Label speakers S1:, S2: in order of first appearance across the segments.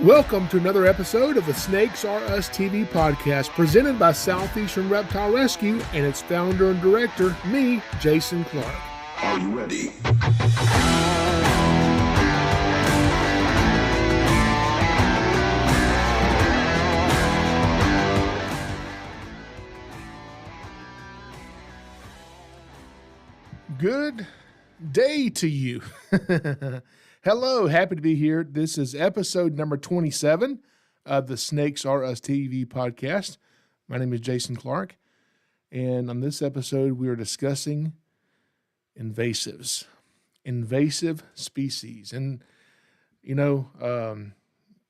S1: Welcome to another episode of the Snakes Are Us TV podcast, presented by Southeastern Reptile Rescue and its founder and director, me, Jason Clark.
S2: Are you ready?
S1: Good day to you. Hello, happy to be here. This is episode number 27 of the Snakes Are Us TV podcast. My name is Jason Clark, and on this episode, we are discussing invasives, invasive species. And, you know,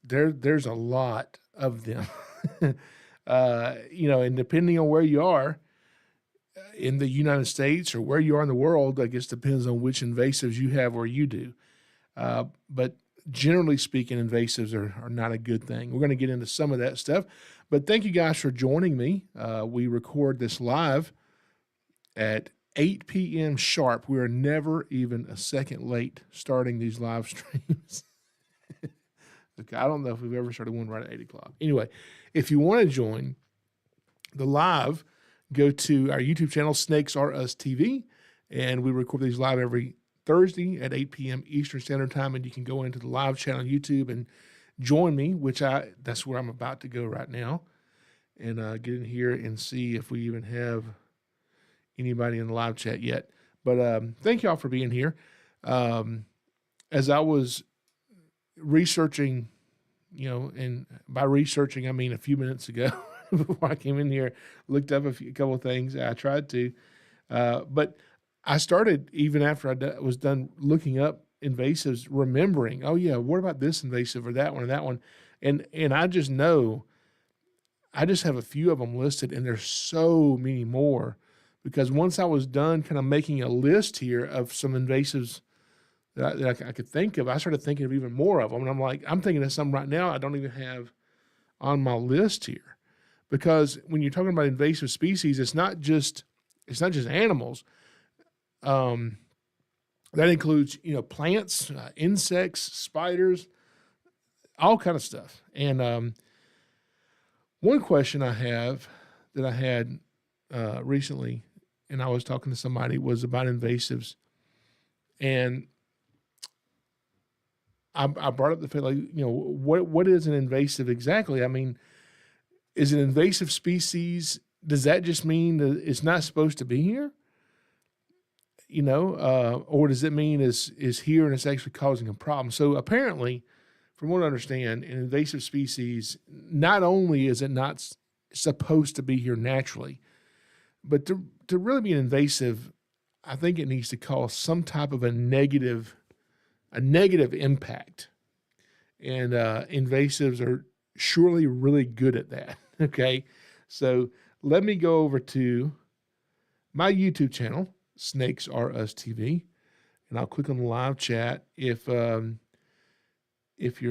S1: there's a lot of them, and depending on where you are in the United States or where you are in the world, I guess depends on which invasives you have or you do. But generally speaking, invasives are not a good thing. We're going to get into some of that stuff. But thank you guys for joining me. We record this live at 8 p.m. sharp. We are never even a second late starting these live streams. Okay, I don't know if we've ever started one right at 8 o'clock. Anyway, if you want to join the live, go to our YouTube channel, Snakes Are Us TV, and we record these live every Thursday at 8 p.m. Eastern Standard Time, and you can go into the live channel on YouTube and join me, that's where I'm about to go right now, and get in here and see if we even have anybody in the live chat yet. But thank y'all for being here. As I was researching, and by researching, I mean a few minutes ago before I came in here, looked up a couple of things. I tried to, but I started, even after I was done looking up invasives, remembering, oh yeah, what about this invasive or that one or that one? And I just know, I just have a few of them listed, and there's so many more, because once I was done kind of making a list here of some invasives that I could think of, I started thinking of even more of them. And I'm thinking of some right now I don't even have on my list here. Because when you're talking about invasive species, it's not just animals. That includes, plants, insects, spiders, all kind of stuff. And one question I have that I had recently, and I was talking to somebody, was about invasives. And I brought up the fact, what is an invasive exactly? I mean, is an invasive species, does that just mean that it's not supposed to be here? Or does it mean is here and it's actually causing a problem? So apparently, from what I understand, an invasive species, not only is it not supposed to be here naturally, but to really be an invasive, I think it needs to cause some type of a negative impact. And invasives are surely really good at that. Okay, so let me go over to my YouTube channel, Snakes Are Us TV, and I'll click on the live chat. If you're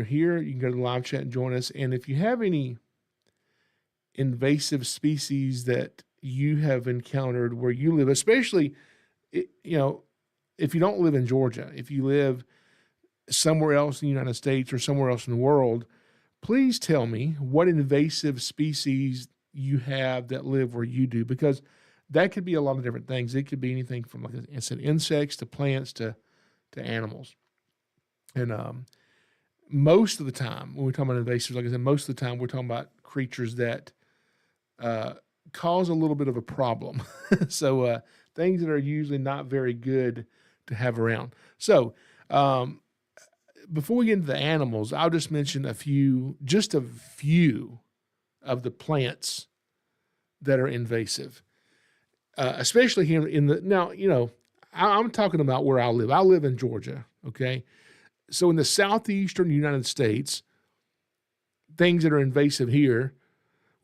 S1: here, you can go to the live chat and join us. And if you have any invasive species that you have encountered where you live, especially, if you don't live in Georgia, if you live somewhere else in the United States or somewhere else in the world, please tell me what invasive species you have that live where you do, because that could be a lot of different things. It could be anything from, like I said, insects to plants to animals. And most of the time, when we're talking about invasives, like I said, most of the time we're talking about creatures that cause a little bit of a problem. So things that are usually not very good to have around. So before we get into the animals, I'll just mention a few of the plants that are invasive. Especially here I'm talking about where I live. I live in Georgia, okay? So in the southeastern United States, things that are invasive here,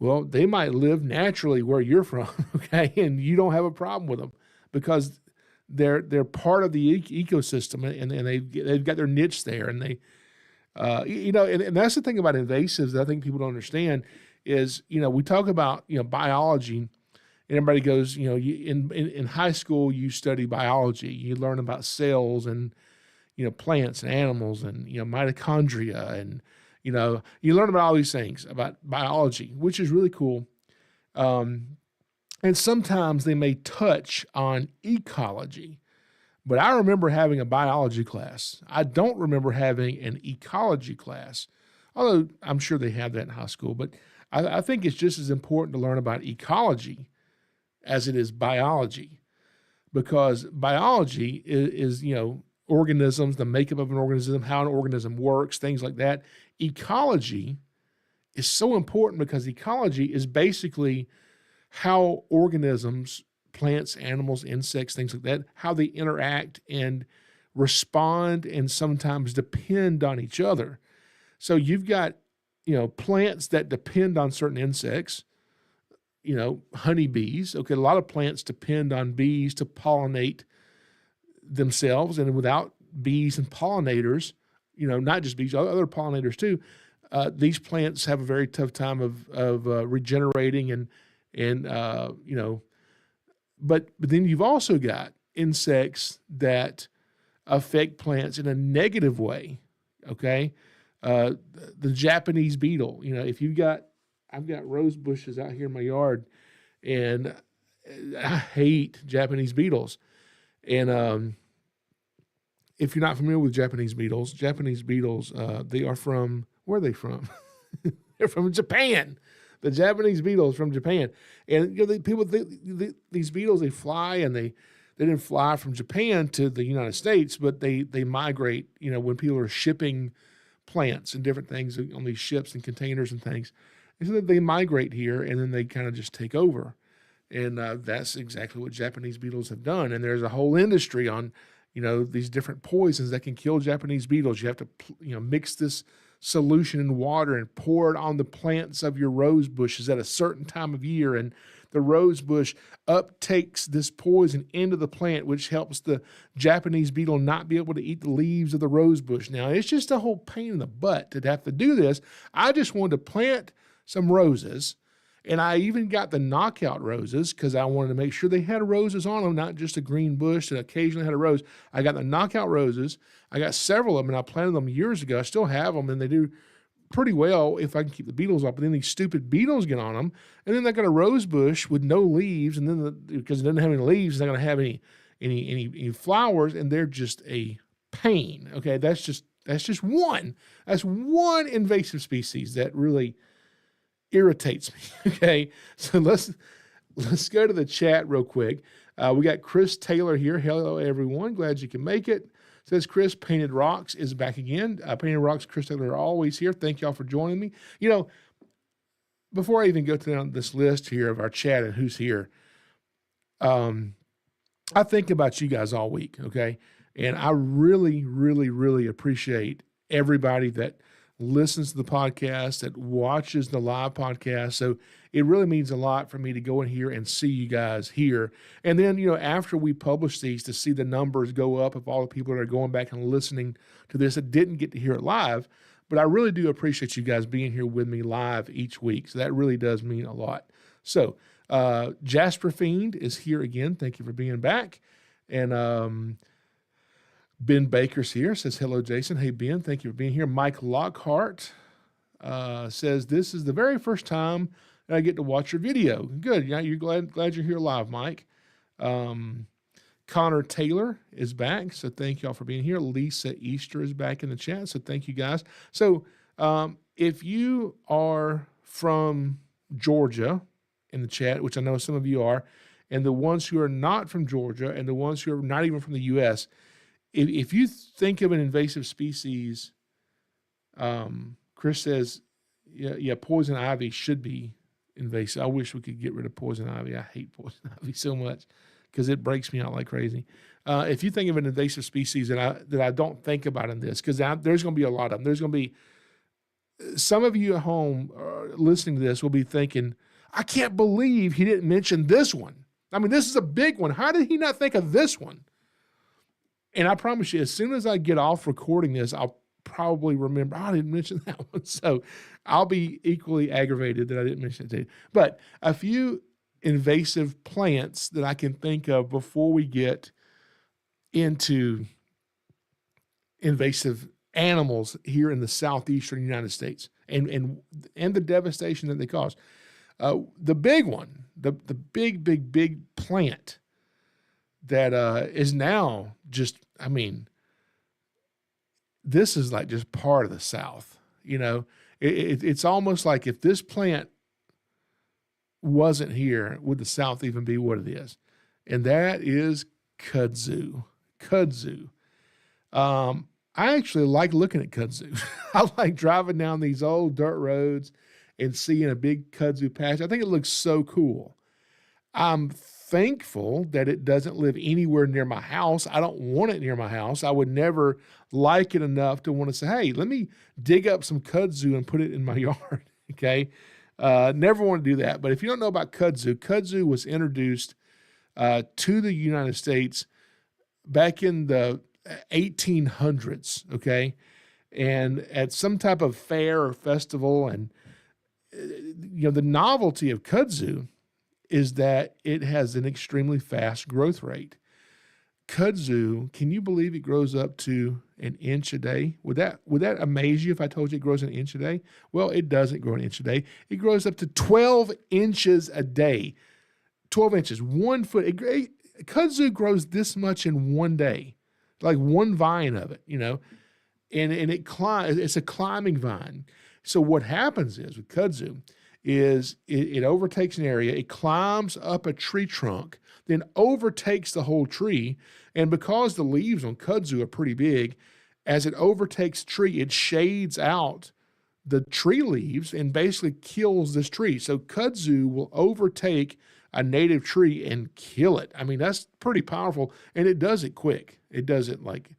S1: well, they might live naturally where you're from, okay? And you don't have a problem with them because they're part of the ecosystem, and they've got their niche there. And they, and that's the thing about invasives that I think people don't understand is, we talk about, biology, and everybody goes, in high school, you study biology. You learn about cells and, plants and animals and, mitochondria and, You learn about all these things about biology, which is really cool. And sometimes they may touch on ecology. But I remember having a biology class. I don't remember having an ecology class, although I'm sure they have that in high school. But I think it's just as important to learn about ecology as it is biology, because biology is organisms, the makeup of an organism, how an organism works, things like that. Ecology is so important because ecology is basically how organisms, plants, animals, insects, things like that, how they interact and respond and sometimes depend on each other. So you've got, plants that depend on certain insects, honeybees. Okay, a lot of plants depend on bees to pollinate themselves, and without bees and pollinators, not just bees, other pollinators too, these plants have a very tough time of regenerating but then you've also got insects that affect plants in a negative way. Okay, the Japanese beetle. I've got rose bushes out here in my yard, and I hate Japanese beetles. And if you're not familiar with Japanese beetles, they are from, where are they from? They're from Japan. The Japanese beetles from Japan. And people think these beetles, they fly, and they didn't fly from Japan to the United States, but they migrate, when people are shipping plants and different things on these ships and containers and things. And so they migrate here, and then they kind of just take over. And that's exactly what Japanese beetles have done. And there's a whole industry on, these different poisons that can kill Japanese beetles. You have to, mix this solution in water and pour it on the plants of your rose bushes at a certain time of year. And the rose bush uptakes this poison into the plant, which helps the Japanese beetle not be able to eat the leaves of the rose bush. Now, it's just a whole pain in the butt to have to do this. I just wanted to plant some roses, and I even got the knockout roses because I wanted to make sure they had roses on them, not just a green bush that occasionally had a rose. I got the knockout roses. I got several of them, and I planted them years ago. I still have them, and they do pretty well if I can keep the beetles off. But then these stupid beetles get on them, and then I got a rose bush with no leaves, and then because it doesn't have any leaves, it's not going to have any flowers, and they're just a pain. Okay, that's just one. That's one invasive species that really irritates me. Okay, so let's go to the chat real quick. We got Chris Taylor here. Hello, everyone. Glad you can make it. Says Chris, Painted Rocks is back again. Painted Rocks, Chris Taylor are always here. Thank y'all for joining me. Before I even go down this list here of our chat and who's here, I think about you guys all week, okay? And I really, really, really appreciate everybody that listens to the podcast, that watches the live podcast. So it really means a lot for me to go in here and see you guys here. And then, after we publish these, to see the numbers go up of all the people that are going back and listening to this that didn't get to hear it live. But I really do appreciate you guys being here with me live each week. So that really does mean a lot. So Jasper Fiend is here again. Thank you for being back. And Ben Baker's here, says, hello, Jason. Hey, Ben, thank you for being here. Mike Lockhart says, this is the very first time that I get to watch your video. Good. Yeah, you're glad you're here live, Mike. Connor Taylor is back, so thank y'all for being here. Lisa Easter is back in the chat, so thank you guys. So if you are from Georgia in the chat, which I know some of you are, and the ones who are not from Georgia and the ones who are not even from the U.S., if you think of an invasive species, Chris says, yeah, poison ivy should be invasive. I wish we could get rid of poison ivy. I hate poison ivy so much because it breaks me out like crazy. If you think of an invasive species that I don't think about in this, because there's going to be a lot of them. There's going to be some of you at home listening to this will be thinking, I can't believe he didn't mention this one. I mean, this is a big one. How did he not think of this one? And I promise you, as soon as I get off recording this, I'll probably remember, I didn't mention that one. So I'll be equally aggravated that I didn't mention it to you. But a few invasive plants that I can think of before we get into invasive animals here in the southeastern United States, and the devastation that they cause. The big one, the big plant that is now just, I mean, this is like just part of the South. You know, it's almost like if this plant wasn't here, would the South even be what it is? And that is kudzu. Kudzu. I actually like looking at kudzu. I like driving down these old dirt roads and seeing a big kudzu patch. I think it looks so cool. I'm thankful that it doesn't live anywhere near my house. I don't want it near my house. I would never like it enough to want to say, hey, let me dig up some kudzu and put it in my yard. Okay. Never want to do that. But if you don't know about kudzu, kudzu was introduced to the United States back in the 1800s. Okay. And at some type of fair or festival. And, the novelty of kudzu is that it has an extremely fast growth rate. Kudzu, can you believe it grows up to an inch a day? Would that amaze you if I told you it grows an inch a day? Well, it doesn't grow an inch a day. It grows up to 12 inches a day. 12 inches, 1 foot. Kudzu grows this much in one day, like one vine of it, and it climbs. It's a climbing vine. So what happens is with kudzu is it overtakes an area, it climbs up a tree trunk, then overtakes the whole tree. And because the leaves on kudzu are pretty big, as it overtakes the tree, it shades out the tree leaves and basically kills this tree. So kudzu will overtake a native tree and kill it. I mean, that's pretty powerful, and it does it quick. It does it like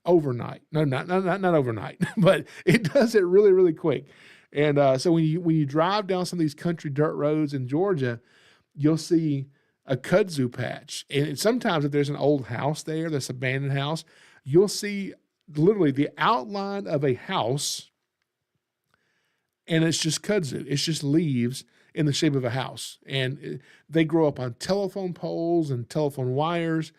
S1: overnight. No, not overnight, but it does it really, really quick. And so when you drive down some of these country dirt roads in Georgia, you'll see a kudzu patch. And sometimes if there's an old house there, this abandoned house, you'll see literally the outline of a house, and it's just kudzu. It's just leaves in the shape of a house. And they grow up on telephone poles and telephone wires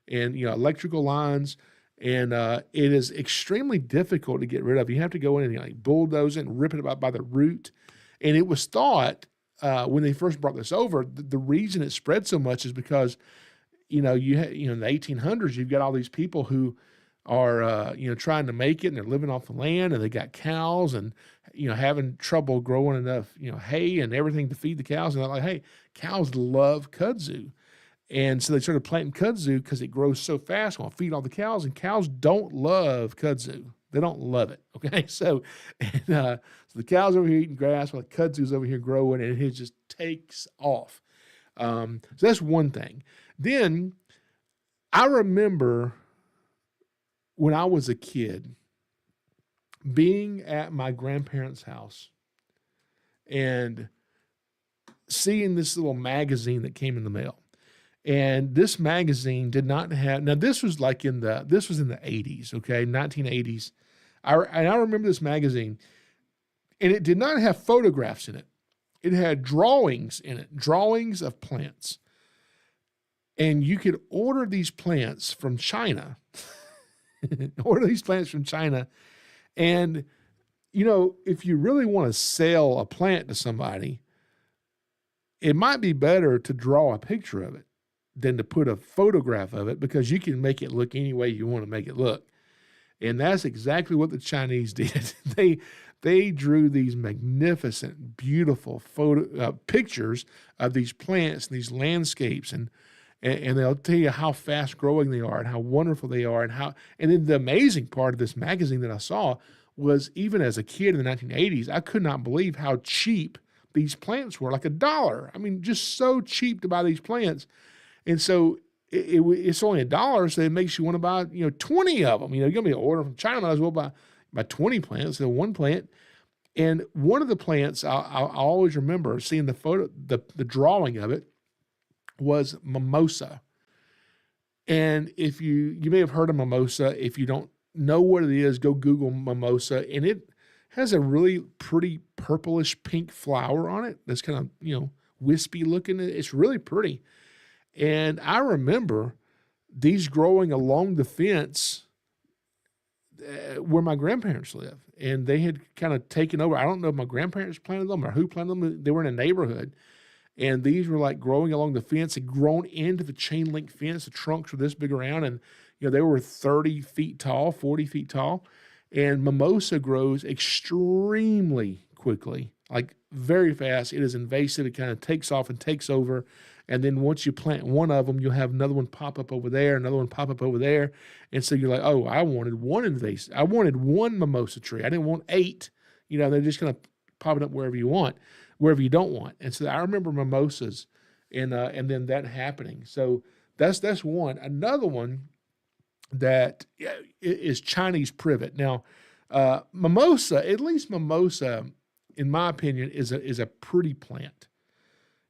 S1: and electrical lines. And it is extremely difficult to get rid of. You have to go in and bulldoze it and rip it up by the root. And it was thought when they first brought this over, the reason it spread so much is because, in the 1800s, you've got all these people who are, trying to make it, and they're living off the land, and they got cows and, having trouble growing enough, hay and everything to feed the cows. And they're like, hey, cows love kudzu. And so they started planting kudzu because it grows so fast. We'll feed all the cows, and cows don't love kudzu. They don't love it. Okay. So the cows over here eating grass while the kudzu's over here growing, and it just takes off. So that's one thing. Then I remember when I was a kid being at my grandparents' house and seeing this little magazine that came in the mail. And this magazine did not have, now this was in the 80s, okay, 1980s. I remember this magazine, and it did not have photographs in it. It had drawings in it, drawings of plants. And you could order these plants from China. And, if you really want to sell a plant to somebody, it might be better to draw a picture of it than to put a photograph of it, because you can make it look any way you want to make it look. And that's exactly what the Chinese did. They drew these magnificent, beautiful pictures of these plants and these landscapes, and they'll tell you how fast growing they are and how wonderful they are, and then the amazing part of this magazine that I saw was, even as a kid in the 1980s, I could not believe how cheap these plants were, like $1. I mean, just so cheap to buy these plants. And so it's only $1, so it makes you want to buy 20 of them. You're going to be ordering from China, might as well buy 20 plants, so one plant. And one of the plants I always remember seeing the photo, the drawing of it, was mimosa. And if you may have heard of mimosa, if you don't know what it is, go Google mimosa, and it has a really pretty purplish pink flower on it that's kind of wispy looking. It's really pretty. And I remember these growing along the fence where my grandparents live, and they had kind of taken over. I don't know if my grandparents planted them or who planted them. They were in a neighborhood, and these were like growing along the fence and grown into the chain link fence. The trunks were this big around, and they were 30 feet tall, 40 feet tall. And mimosa grows extremely quickly, like very fast. It is invasive. It kind of takes off and takes over. And then once you plant one of them, you'll have another one pop up over there, another one pop up over there. And so you're like, oh, I wanted one invasive. I wanted one mimosa tree. I didn't want 8. They're just kind of popping up wherever you want, wherever you don't want. And so I remember mimosas and then that happening. So that's one. Another one that is Chinese privet. Now, mimosa, at least mimosa, in my opinion, is a pretty plant.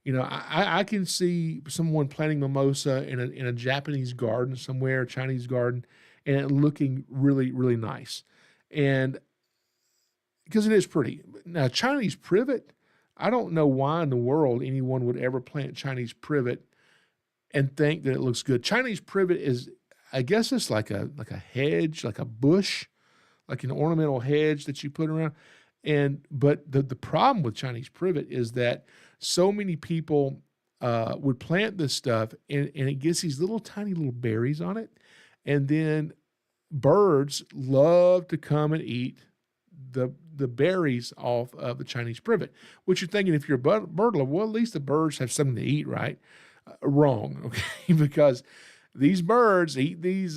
S1: I can see someone planting mimosa in a Japanese garden somewhere, a Chinese garden, and it looking really, really nice. And because it is pretty. Now, Chinese privet, I don't know why in the world anyone would ever plant Chinese privet and think that it looks good. Chinese privet is, I guess it's like a hedge, like a bush, like an ornamental hedge that you put around. But the problem with Chinese privet is that so many people would plant this stuff, and it gets these little tiny little berries on it, and then birds love to come and eat the berries off of the Chinese privet. Which you're thinking, if you're a bird lover, well, at least the birds have something to eat, right? Wrong, okay? Because these birds eat these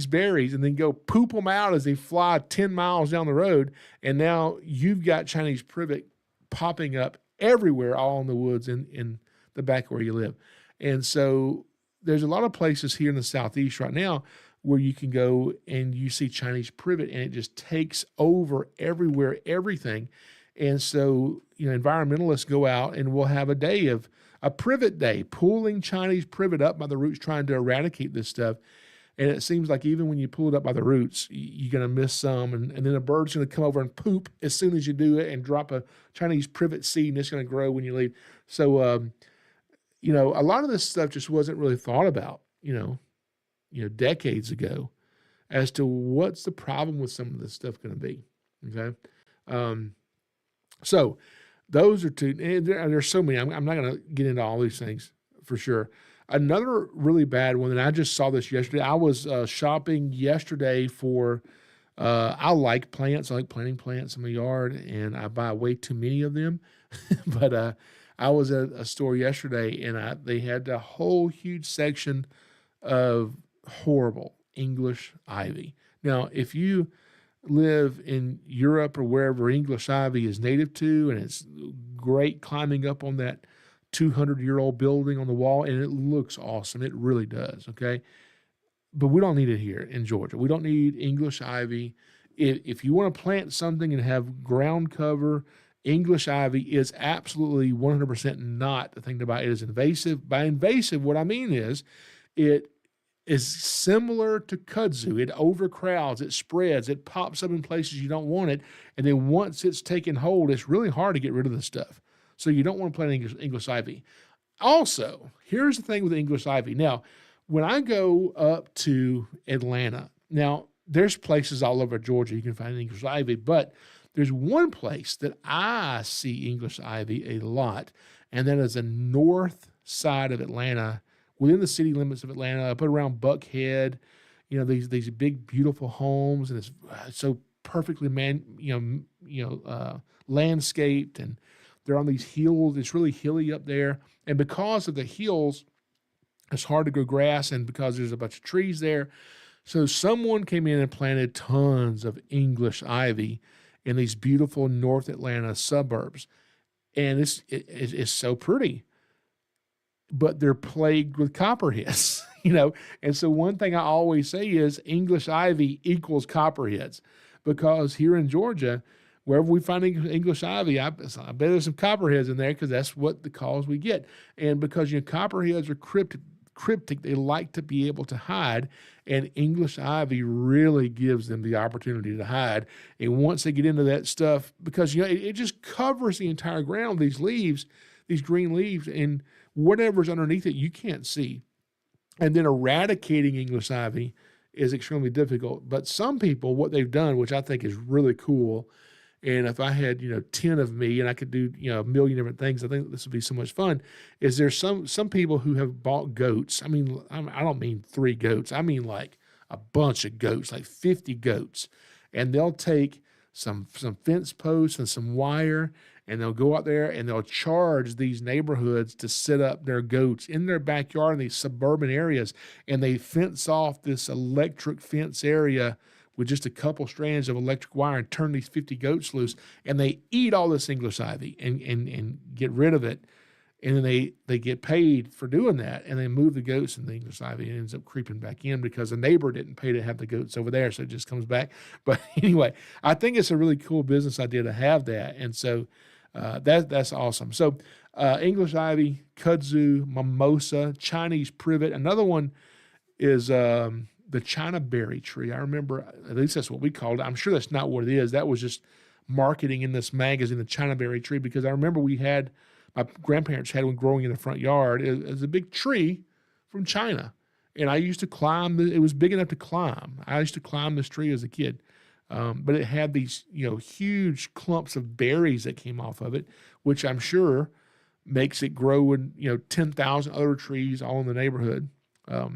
S1: berries and then go poop them out as they fly 10 miles down the road, and now you've got Chinese privet popping up everywhere, all in the woods in the back where you live. And so there's a lot of places here in the Southeast right now where you can go and you see Chinese privet, and it just takes over everywhere, everything. And so, environmentalists go out and we'll have a privet day, pulling Chinese privet up by the roots, trying to eradicate this stuff. And it seems like even when you pull it up by the roots, you're going to miss some. And then a bird's going to come over and poop as soon as you do it and drop a Chinese privet seed, and it's going to grow when you leave. So, a lot of this stuff just wasn't really thought about, decades ago, as to what's the problem with some of this stuff going to be. Okay. So those are two, and there's so many. I'm not going to get into all these things for sure. Another really bad one, and I just saw this yesterday. I was shopping yesterday for, I like plants. I like planting plants in my yard, and I buy way too many of them. But I was at a store yesterday, and they had a whole huge section of horrible English ivy. Now, if you live in Europe or wherever English ivy is native to, and it's great climbing up on that 200-year-old building on the wall, and it looks awesome. It really does, okay? But we don't need it here in Georgia. We don't need English ivy. If you want to plant something and have ground cover, English ivy is absolutely 100% not the thing to buy. It is invasive. By invasive, what I mean is it is similar to kudzu. It overcrowds, it spreads, it pops up in places you don't want it, and then once it's taken hold, it's really hard to get rid of this stuff. So you don't want to plant English ivy. Also, here's the thing with English ivy. Now, when I go up to Atlanta, now there's places all over Georgia you can find English ivy, but there's one place that I see English ivy a lot, and that is the north side of Atlanta, within the city limits of Atlanta, up around Buckhead. These big, beautiful homes, and it's so perfectly landscaped, and they're on these hills. It's really hilly up there. And because of the hills, it's hard to grow grass, and because there's a bunch of trees there. So someone came in and planted tons of English ivy in these beautiful North Atlanta suburbs. And it's so pretty. But they're plagued with copperheads, And so one thing I always say is English ivy equals copperheads. Because here in Georgia, wherever we find English ivy, I bet there's some copperheads in there, because that's what the calls we get. And because copperheads are cryptic, they like to be able to hide, and English ivy really gives them the opportunity to hide. And once they get into that stuff, because it just covers the entire ground, these leaves, these green leaves, and whatever's underneath it you can't see. And then eradicating English ivy is extremely difficult. But some people, what they've done, which I think is really cool, and if I had, 10 of me and I could do, a million different things, I think this would be so much fun, is there's some people who have bought goats. I mean, I don't mean 3 goats. I mean like a bunch of goats, like 50 goats. And they'll take some fence posts and some wire, and they'll go out there and they'll charge these neighborhoods to set up their goats in their backyard in these suburban areas, and they fence off this electric fence area with just a couple strands of electric wire and turn these 50 goats loose, and they eat all this English ivy and get rid of it. And then they get paid for doing that, and they move the goats and the English ivy, and it ends up creeping back in because the neighbor didn't pay to have the goats over there, so it just comes back. But anyway, I think it's a really cool business idea to have that, and so that's awesome. So English ivy, kudzu, mimosa, Chinese privet. Another one is the China berry tree. I remember, at least that's what we called it. I'm sure that's not what it is. That was just marketing in this magazine, the China berry tree, because I remember my grandparents had one growing in the front yard. It was a big tree from China, and I used to climb. It was big enough to climb. I used to climb this tree as a kid, but it had these, huge clumps of berries that came off of it, which I'm sure makes it grow in, 10,000 other trees all in the neighborhood. A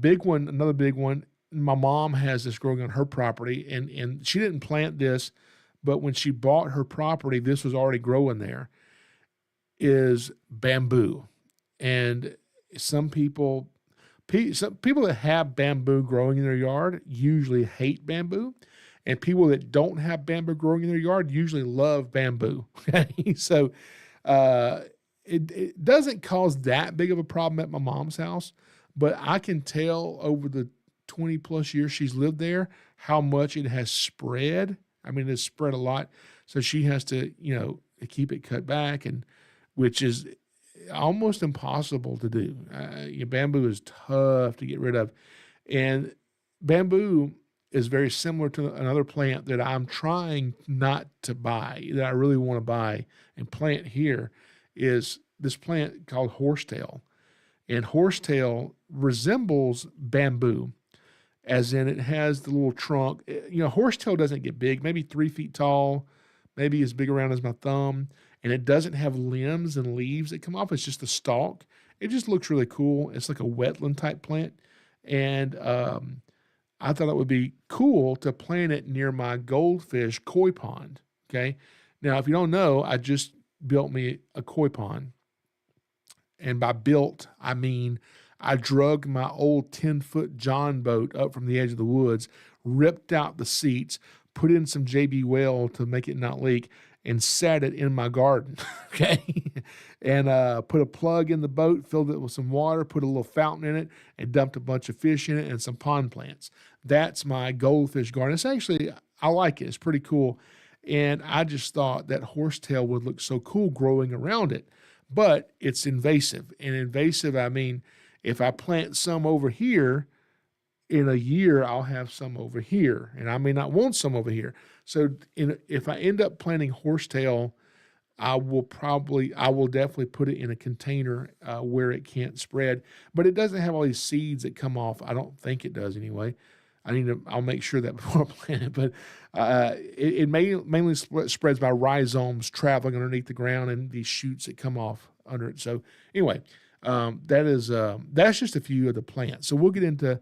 S1: big one, another big one. My mom has this growing on her property, and she didn't plant this, but when she bought her property, this was already growing there, is bamboo. And some people that have bamboo growing in their yard usually hate bamboo, and people that don't have bamboo growing in their yard usually love bamboo. Okay? So it doesn't cause that big of a problem at my mom's house, but I can tell over the 20 plus years she's lived there how much it has spread. I mean, it's spread a lot. So she has to, keep it cut back, and which is almost impossible to do. Bamboo is tough to get rid of. And bamboo is very similar to another plant that I'm trying not to buy, that I really want to buy and plant here, is this plant called horsetail. And horsetail resembles bamboo, as in it has the little trunk. Horsetail doesn't get big, maybe 3 feet tall, maybe as big around as my thumb, and it doesn't have limbs and leaves that come off. It's just a stalk. It just looks really cool. It's like a wetland type plant, and I thought it would be cool to plant it near my goldfish koi pond. Okay, now if you don't know, I just built me a koi pond, and by built I mean I drug my old 10-foot John boat up from the edge of the woods, ripped out the seats, put in some JB Well to make it not leak, and sat it in my garden, okay? And put a plug in the boat, filled it with some water, put a little fountain in it, and dumped a bunch of fish in it and some pond plants. That's my goldfish garden. It's actually, I like it. It's pretty cool. And I just thought that horsetail would look so cool growing around it. But it's invasive. And invasive, I mean, if I plant some over here, in a year, I'll have some over here, and I may not want some over here. So if I end up planting horsetail, I will definitely put it in a container where it can't spread. But it doesn't have all these seeds that come off. I don't think it does anyway. I'll make sure that before I plant it. But it mainly spreads by rhizomes traveling underneath the ground and these shoots that come off under it. So anyway, that's just a few of the plants. So we'll get into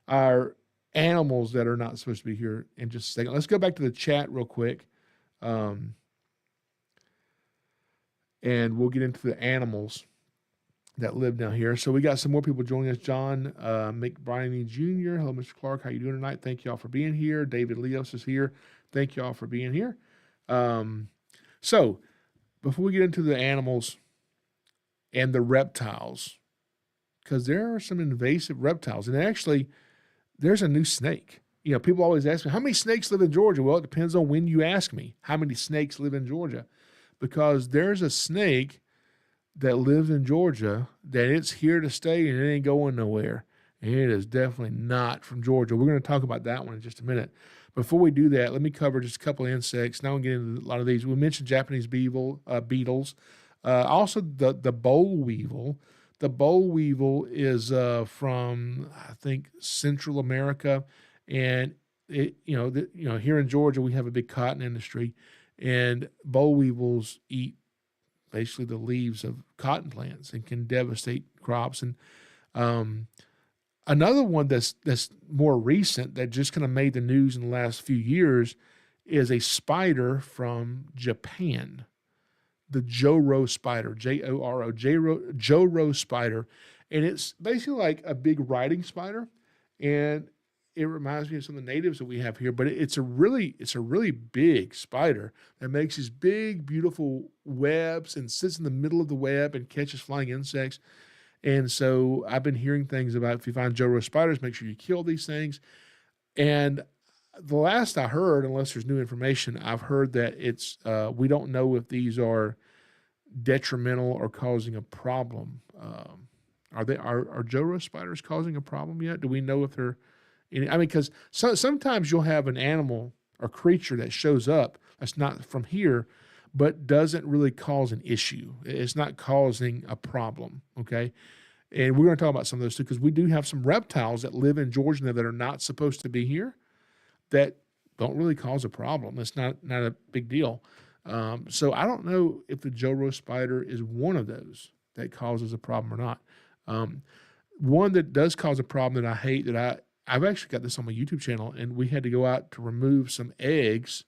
S1: our animals that are not supposed to be here in just a second. Let's go back to the chat real quick. And we'll get into the animals that live down here. So we got some more people joining us. John McBride Jr. Hello, Mr. Clark. How you doing tonight? Thank y'all for being here. David Leos is here. Thank y'all for being here. So before we get into the animals and the reptiles, because there are some invasive reptiles, and actually there's a new snake. People always ask me, how many snakes live in Georgia? Well, it depends on when you ask me how many snakes live in Georgia, because there's a snake that lives in Georgia that it's here to stay and it ain't going nowhere. And it is definitely not from Georgia. We're going to talk about that one in just a minute. Before we do that, let me cover just a couple of insects. Now we'll get into a lot of these. We mentioned Japanese beetles. Also the boll weevil, The boll weevil is from, I think, Central America, and here in Georgia we have a big cotton industry, and boll weevils eat basically the leaves of cotton plants and can devastate crops. And um, another one that's more recent that just kind of made the news in the last few years is a spider from Japan, the Joro spider, Joro, Joro spider, and it's basically like a big riding spider, and it reminds me of some of the natives that we have here. But it's a really big spider that makes these big, beautiful webs and sits in the middle of the web and catches flying insects. And so I've been hearing things about if you find Joro spiders, make sure you kill these things. And the last I heard, unless there's new information, I've heard that it's we don't know if these are detrimental or causing a problem. Are Joro spiders causing a problem yet? Do we know if they're because sometimes you'll have an animal or creature that shows up that's not from here, but doesn't really cause an issue. It's not causing a problem, okay? And we're going to talk about some of those too, because we do have some reptiles that live in Georgia that are not supposed to be here that don't really cause a problem. It's not a big deal. So I don't know if the Joro spider is one of those that causes a problem or not. One that does cause a problem that I hate, that I've actually got this on my YouTube channel, and we had to go out to remove some eggs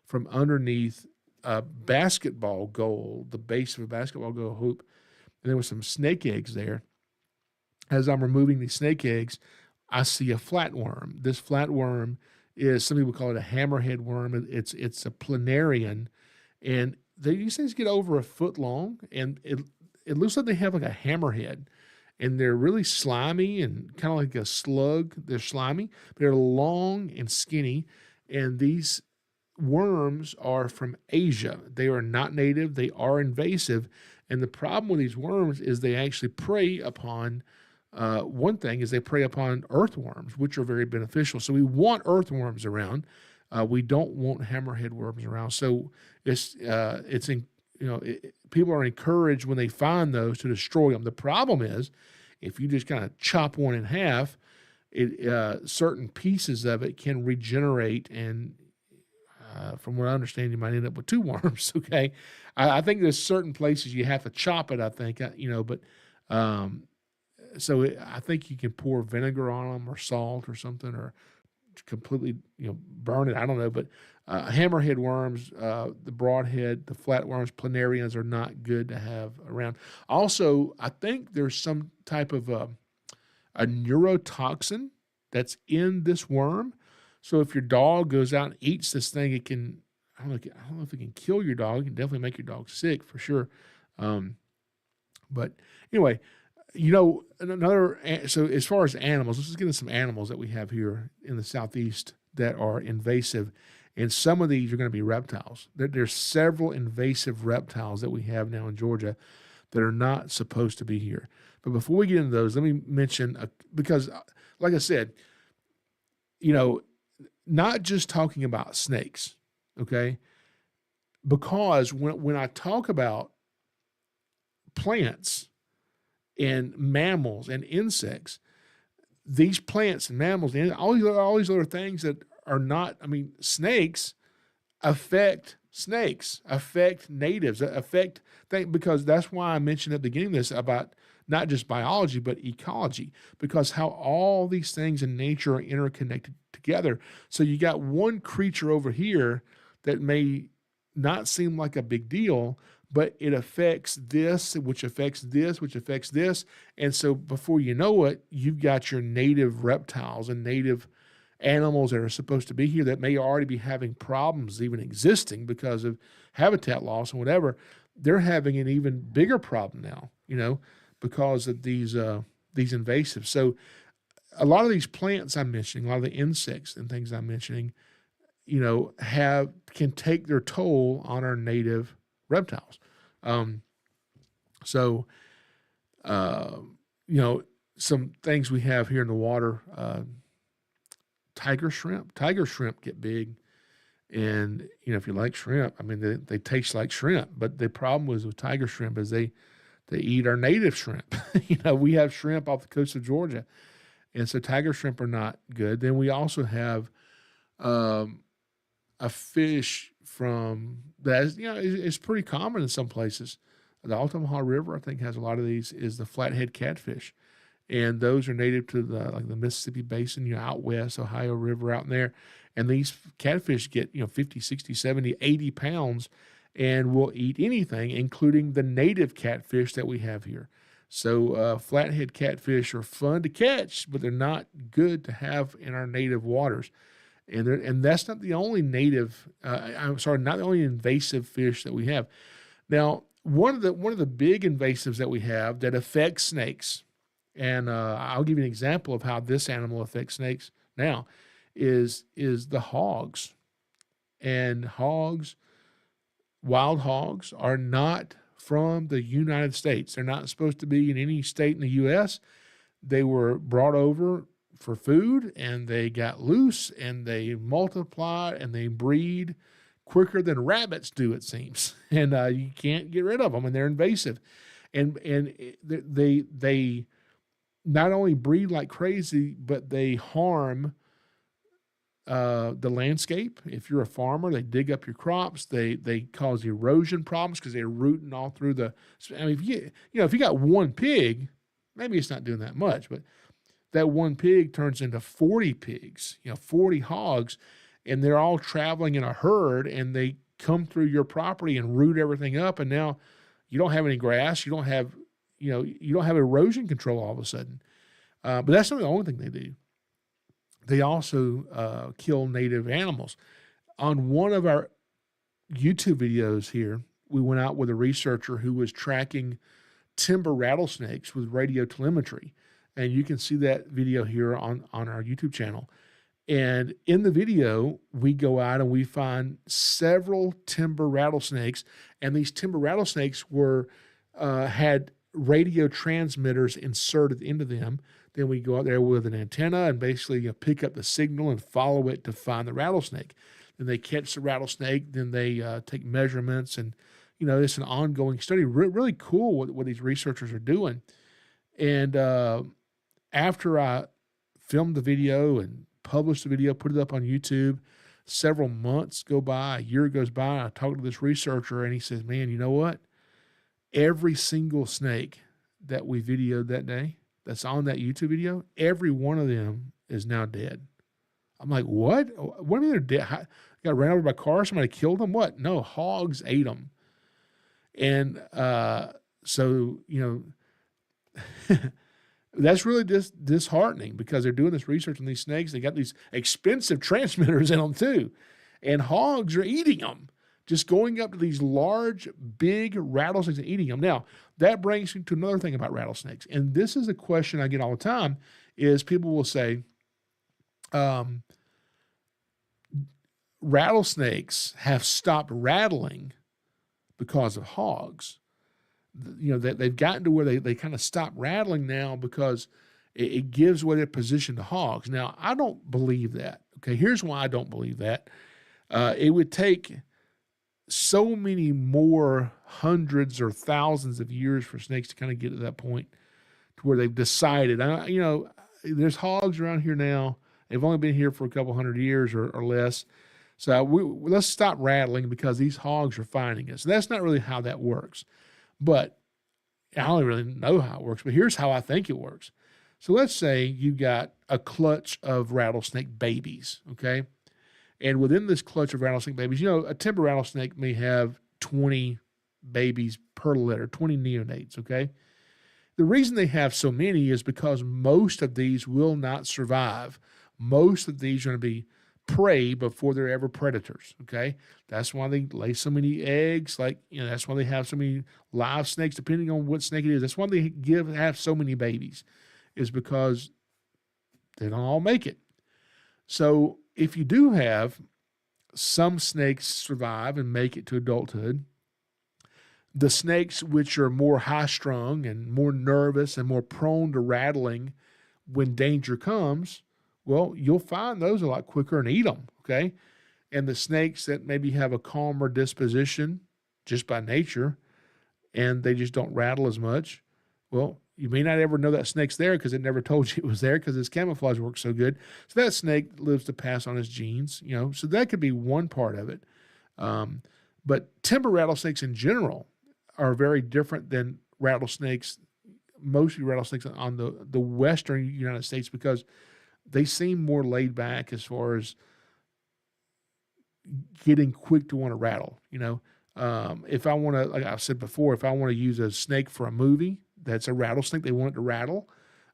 S1: from underneath a basketball goal, the base of a basketball goal hoop, and there was some snake eggs there. As I'm removing these snake eggs, I see a flatworm. This flatworm is, some people call it a hammerhead worm. It's a planarian, and these things get over a foot long, and it looks like they have like a hammerhead, and they're really slimy and kind of like a slug. They're slimy. They're long and skinny, and these worms are from Asia. They are not native. They are invasive, and the problem with these worms is they actually prey upon one thing is they prey upon earthworms, which are very beneficial. So we want earthworms around. We don't want hammerhead worms around. So people are encouraged when they find those to destroy them. The problem is if you just kind of chop one in half, certain pieces of it can regenerate, and from what I understand, you might end up with two worms. Okay, I think there's certain places you have to chop it. I think but. So I think you can pour vinegar on them or salt or something, or completely, burn it. I don't know, but hammerhead worms, the broadhead, the flatworms, planarians are not good to have around. Also, I think there's some type of a neurotoxin that's in this worm. So if your dog goes out and eats this thing, it can, I don't know if it can kill your dog. It can definitely make your dog sick for sure. But anyway, so as far as animals, let's just get into some animals that we have here in the Southeast that are invasive. And some of these are going to be reptiles. There's several invasive reptiles that we have now in Georgia that are not supposed to be here. But before we get into those, let me mention, because like I said, not just talking about snakes, okay? Because when I talk about plants and mammals and insects, these plants and mammals and all these other things that are not, snakes affect natives, because that's why I mentioned at the beginning of this about not just biology, but ecology, because how all these things in nature are interconnected together. So you got one creature over here that may not seem like a big deal, but it affects this, which affects this, which affects this. And so before you know it, you've got your native reptiles and native animals that are supposed to be here that may already be having problems even existing because of habitat loss and whatever. They're having an even bigger problem now, because of these invasives. So a lot of these plants I'm mentioning, a lot of the insects and things I'm mentioning, can take their toll on our native reptiles. Some things we have here in the water, tiger shrimp. Tiger shrimp get big, and if you like shrimp, they taste like shrimp. But the problem with tiger shrimp is they They eat our native shrimp. We have shrimp off the coast of Georgia, and so tiger shrimp are not good. Then we also have a fish from that is pretty common in some places. The Altamaha River, I think, has a lot of these. Is the flathead catfish, and those are native to the Mississippi Basin, out west, Ohio River out in there. And these catfish get 50, 60, 70, 80 pounds, and will eat anything, including the native catfish that we have here. So flathead catfish are fun to catch, but they're not good to have in our native waters. And that's not the only not the only invasive fish that we have. Now, one of the big invasives that we have that affects snakes, and I'll give you an example of how this animal affects snakes now, is the hogs. And wild hogs are not from the United States. They're not supposed to be in any state in the U.S. They were brought over for food, and they got loose, and they multiply, and they breed quicker than rabbits do, it seems. And you can't get rid of them, and they're invasive. And they not only breed like crazy, but they harm the landscape. If you're a farmer, they dig up your crops. They cause erosion problems because they're rooting all through the. I mean, if you got one pig, maybe it's not doing that much, but that one pig turns into 40 pigs, 40 hogs, and they're all traveling in a herd, and they come through your property and root everything up, and now you don't have any grass. You don't have erosion control all of a sudden. But that's not the only thing they do. They also kill native animals. On one of our YouTube videos here, we went out with a researcher who was tracking timber rattlesnakes with radio telemetry. And you can see that video here on our YouTube channel. And in the video, we go out and we find several timber rattlesnakes. And these timber rattlesnakes had radio transmitters inserted into them. Then we go out there with an antenna and basically pick up the signal and follow it to find the rattlesnake. Then they catch the rattlesnake. Then they take measurements. And, it's an ongoing study. Really cool what these researchers are doing. And after I filmed the video and published the video, put it up on YouTube, several months go by, a year goes by, and I talked to this researcher, and he says, man, you know what? Every single snake that we videoed that day that's on that YouTube video, every one of them is now dead. I'm like, what? What do you mean they're dead? Got ran over by a car? Somebody killed them? What? No, hogs ate them. And so, that's really just disheartening because they're doing this research on these snakes. They got these expensive transmitters in them too. And hogs are eating them, just going up to these large, big rattlesnakes and eating them. Now, that brings me to another thing about rattlesnakes. And this is a question I get all the time, is people will say, rattlesnakes have stopped rattling because of hogs. That they've gotten to where they kind of stop rattling now because it gives away their position to hogs. Now, I don't believe that. Okay, here's why I don't believe that. It would take so many more hundreds or thousands of years for snakes to kind of get to that point to where they've decided. There's hogs around here now. They've only been here for a couple hundred years or less. So let's stop rattling because these hogs are finding us. That's not really how that works. But I don't really know how it works, but here's how I think it works. So let's say you got a clutch of rattlesnake babies, okay? And within this clutch of rattlesnake babies, a timber rattlesnake may have 20 babies per litter, 20 neonates, okay? The reason they have so many is because most of these will not survive. Most of these are going to be prey before they're ever predators, okay? That's why they lay so many eggs. That's why they have so many live snakes, depending on what snake it is. That's why they have so many babies, is because they don't all make it. So if you do have some snakes survive and make it to adulthood, the snakes which are more high-strung and more nervous and more prone to rattling when danger comes, well, you'll find those a lot quicker and eat them, okay? And the snakes that maybe have a calmer disposition just by nature and they just don't rattle as much. Well, you may not ever know that snake's there because it never told you it was there because its camouflage works so good. So that snake lives to pass on its genes, so that could be one part of it. But timber rattlesnakes in general are very different than rattlesnakes, mostly rattlesnakes on the western United States, because they seem more laid back as far as getting quick to want to rattle. If I want to, like I've said before, if I want to use a snake for a movie that's a rattlesnake, they want it to rattle,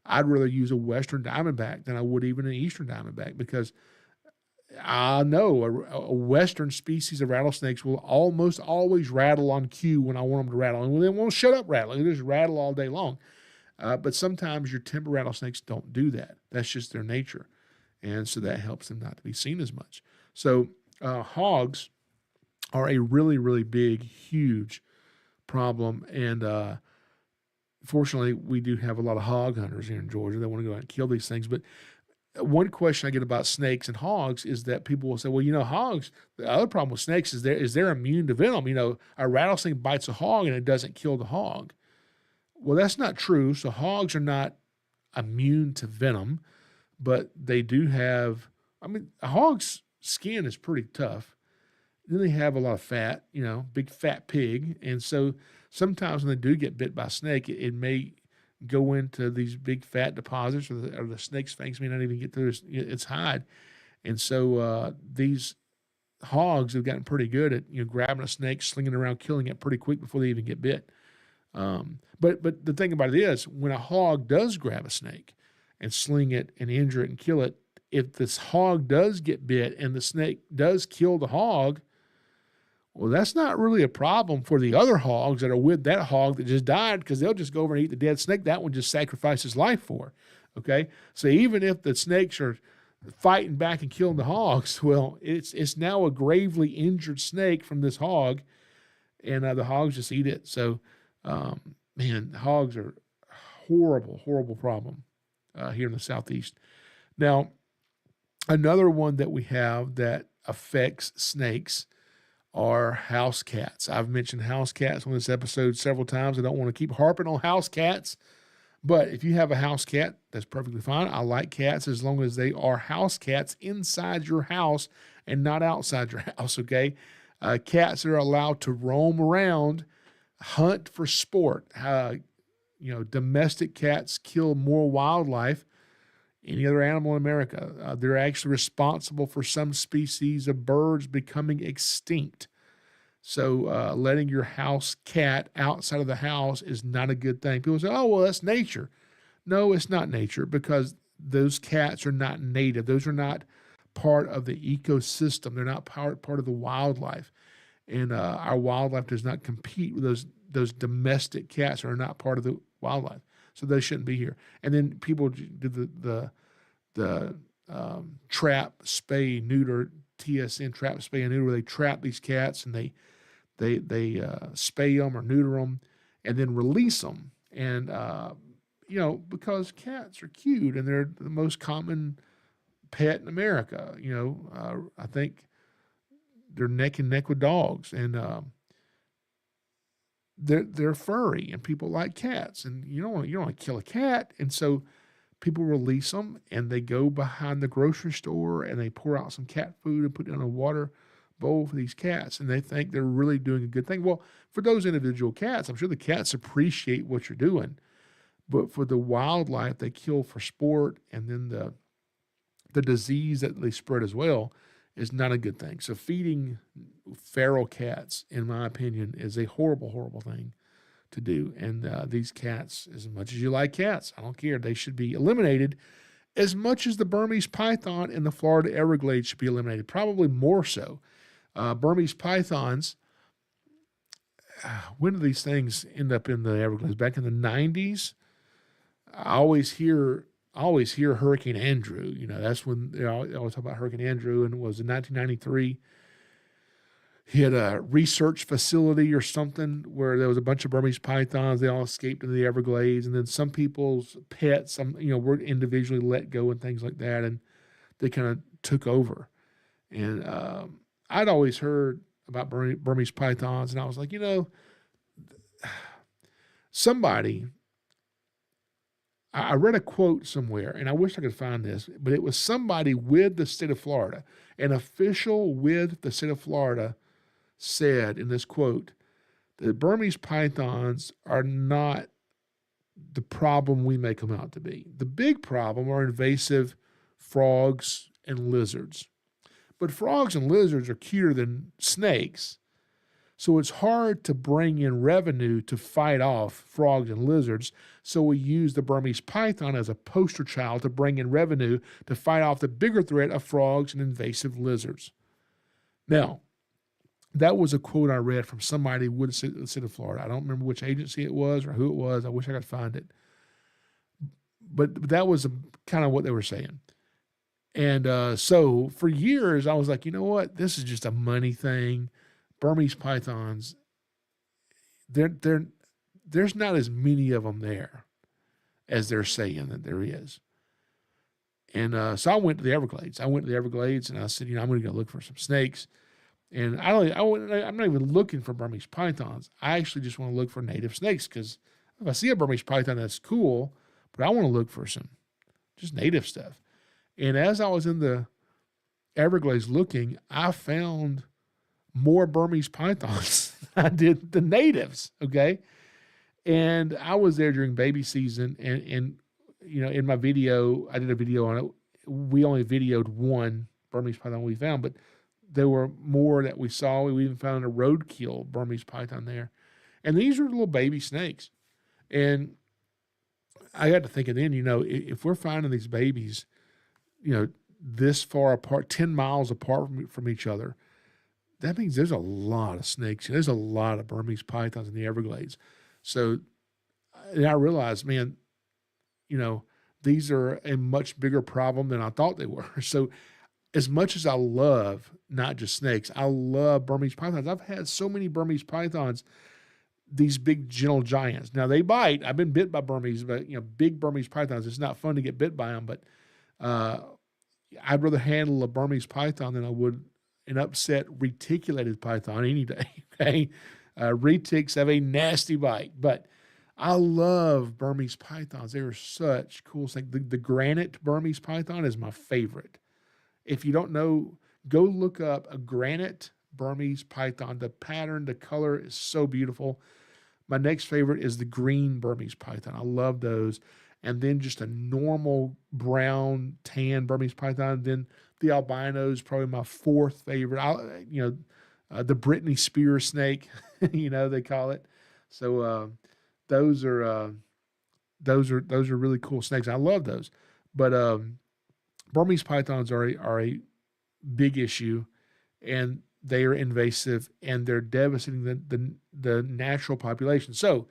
S1: I'd rather use a western diamondback than I would even an eastern diamondback, because I know a western species of rattlesnakes will almost always rattle on cue when I want them to rattle. And they won't shut up rattling. They just rattle all day long. But sometimes your timber rattlesnakes don't do that. That's just their nature. And so that helps them not to be seen as much. So hogs are a really, really big, huge problem. And fortunately, we do have a lot of hog hunters here in Georgia that want to go out and kill these things. But one question I get about snakes and hogs is that people will say, well, hogs, the other problem with snakes is they're immune to venom. A rattlesnake bites a hog and it doesn't kill the hog. Well, that's not true. So hogs are not immune to venom, but they do have, a hog's skin is pretty tough. Then they have a lot of fat, big fat pig. And so sometimes when they do get bit by a snake, it may go into these big fat deposits, or the snake's fangs may not even get through its hide. And so these hogs have gotten pretty good at grabbing a snake, slinging it around, killing it pretty quick before they even get bit. But the thing about it is, when a hog does grab a snake and sling it and injure it and kill it, if this hog does get bit and the snake does kill the hog, well, that's not really a problem for the other hogs that are with that hog that just died, because they'll just go over and eat the dead snake. That one just sacrificed his life for. Okay? So even if the snakes are fighting back and killing the hogs, well, it's now a gravely injured snake from this hog, and the hogs just eat it. So, hogs are a horrible, horrible problem here in the Southeast. Now, another one that we have that affects snakes are house cats. I've mentioned house cats on this episode several times. I don't want to keep harping on house cats, but if you have a house cat, that's perfectly fine. I like cats as long as they are house cats inside your house and not outside your house, okay? Cats are allowed to roam around, hunt for sport. Domestic cats kill more wildlife than any other animal in America. They're actually responsible for some species of birds becoming extinct. So letting your house cat outside of the house is not a good thing. People say, oh, well, that's nature. No, it's not nature, because those cats are not native. Those are not part of the ecosystem. They're not part of the wildlife. And our wildlife does not compete with those domestic cats that are not part of the wildlife. So they shouldn't be here. And then people do the trap, spay, neuter, TSN, trap, spay, and neuter, where they trap these cats and they spay them or neuter them and then release them. And, because cats are cute and they're the most common pet in America. I think they're neck and neck with dogs, and they're furry, and people like cats, and you don't want to kill a cat. And so people release them, and they go behind the grocery store and they pour out some cat food and put it in a water bowl for these cats, and they think they're really doing a good thing. Well, for those individual cats, I'm sure the cats appreciate what you're doing, but for the wildlife they kill for sport, and then the disease that they spread as well, is not a good thing. So feeding feral cats, in my opinion, is a horrible, horrible thing to do. And these cats, as much as you like cats, I don't care, they should be eliminated, as much as the Burmese python in the Florida Everglades should be eliminated, probably more so. Burmese pythons, when do these things end up in the Everglades? Back in the 90s? I always hear Hurricane Andrew. That's when they always talk about Hurricane Andrew, and it was in 1993. He had a research facility or something where there was a bunch of Burmese pythons. They all escaped into the Everglades, and then some people's pets, were individually let go and things like that, and they kind of took over. And I'd always heard about Burmese pythons, and I was like, Somebody, I read a quote somewhere, and I wish I could find this, but it was somebody with the state of Florida, an official with the state of Florida said in this quote that Burmese pythons are not the problem we make them out to be. The big problem are invasive frogs and lizards. But frogs and lizards are cuter than snakes, so it's hard to bring in revenue to fight off frogs and lizards. So we use the Burmese python as a poster child to bring in revenue to fight off the bigger threat of frogs and invasive lizards. Now, that was a quote I read from somebody with the state of Florida. I don't remember which agency it was or who it was. I wish I could find it. But that was kind of what they were saying. And so for years, I was like, you know what? This is just a money thing. Burmese pythons, there's not as many of them there as they're saying that there is. And so I went to the Everglades. And I said, I'm going to go look for some snakes. And I'm not even looking for Burmese pythons. I actually just want to look for native snakes, because if I see a Burmese python, that's cool, but I want to look for some just native stuff. And as I was in the Everglades looking, I found more Burmese pythons than I did the natives, okay? And I was there during baby season, and in my video, I did a video on it. We only videoed one Burmese python we found, but there were more that we saw. We even found a roadkill Burmese python there. And these were little baby snakes. And I got to thinking then, if we're finding these babies, this far apart, 10 miles apart from each other, that means there's a lot of snakes. There's a lot of Burmese pythons in the Everglades. So and I realized, man, these are a much bigger problem than I thought they were. So as much as I love not just snakes, I love Burmese pythons. I've had so many Burmese pythons, these big gentle giants. Now, they bite. I've been bit by Burmese, but, big Burmese pythons, it's not fun to get bit by them, but I'd rather handle a Burmese python than I would an upset reticulated python any day, okay? Retics have a nasty bite, but I love Burmese pythons. They are such cool things. The granite Burmese python is my favorite. If you don't know, go look up a granite Burmese python. The pattern, the color is so beautiful. My next favorite is the green Burmese python. I love those. And then just a normal brown, tan Burmese python. Then the albino is probably my fourth favorite. The Brittany Spears snake, they call it. So those are really cool snakes. I love those. But Burmese pythons are a big issue, and they are invasive, and they're devastating the natural population. So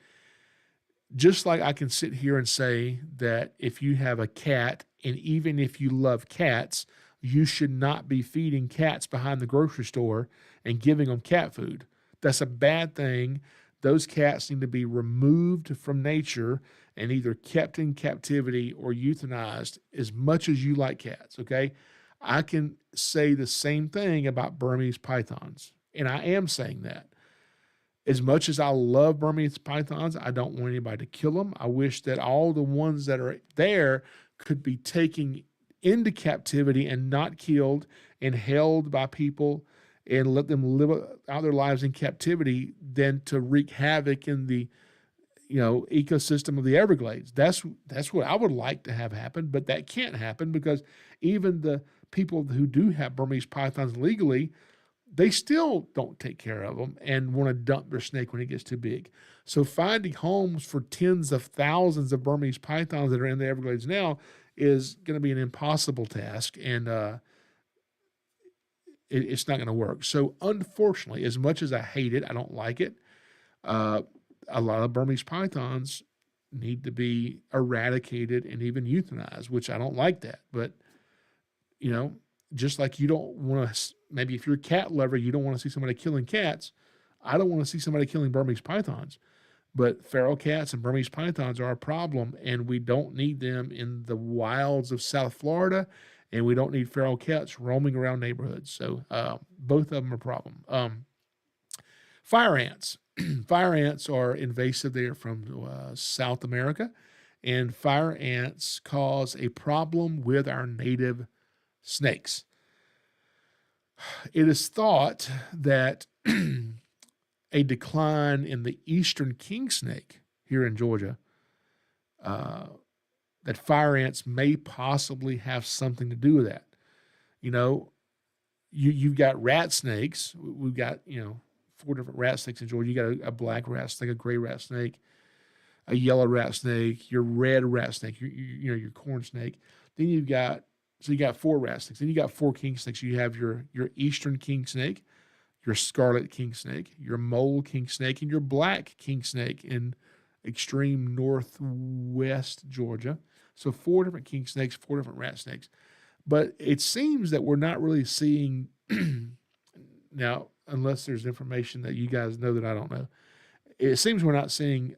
S1: just like I can sit here and say that if you have a cat, and even if you love cats, you should not be feeding cats behind the grocery store and giving them cat food. That's a bad thing. Those cats need to be removed from nature and either kept in captivity or euthanized as much as you like cats, okay? I can say the same thing about Burmese pythons, and I am saying that. As much as I love Burmese pythons, I don't want anybody to kill them. I wish that all the ones that are there could be taken into captivity and not killed and held by people and let them live out their lives in captivity than to wreak havoc in the ecosystem of the Everglades. That's what I would like to have happen, but that can't happen because even the people who do have Burmese pythons legally, they still don't take care of them and want to dump their snake when it gets too big. So finding homes for tens of thousands of Burmese pythons that are in the Everglades now is going to be an impossible task, and it's not going to work. So unfortunately, as much as I hate it, I don't like it, a lot of Burmese pythons need to be eradicated and even euthanized, which I don't like that. But, just like you don't want to, maybe if you're a cat lover, you don't want to see somebody killing cats. I don't want to see somebody killing Burmese pythons. But feral cats and Burmese pythons are a problem, and we don't need them in the wilds of South Florida, and we don't need feral cats roaming around neighborhoods. So both of them are a problem. Fire ants. Fire ants are invasive. They are from South America, and fire ants cause a problem with our native snakes. It is thought that a decline in the eastern king snake here in Georgia, that fire ants may possibly have something to do with that. You know, you've got rat snakes. We've got, 4 different rat snakes in Georgia. You got a black rat snake, a gray rat snake, a yellow rat snake, your red rat snake, your corn snake. Then you got 4 rat snakes. Then you got 4 king snakes. You have your eastern king snake, your scarlet king snake, your mole king snake, and your black king snake in extreme northwest Georgia. So 4 different king snakes, 4 different rat snakes. But it seems that we're not really seeing now, unless there's information that you guys know that I don't know. It seems we're not seeing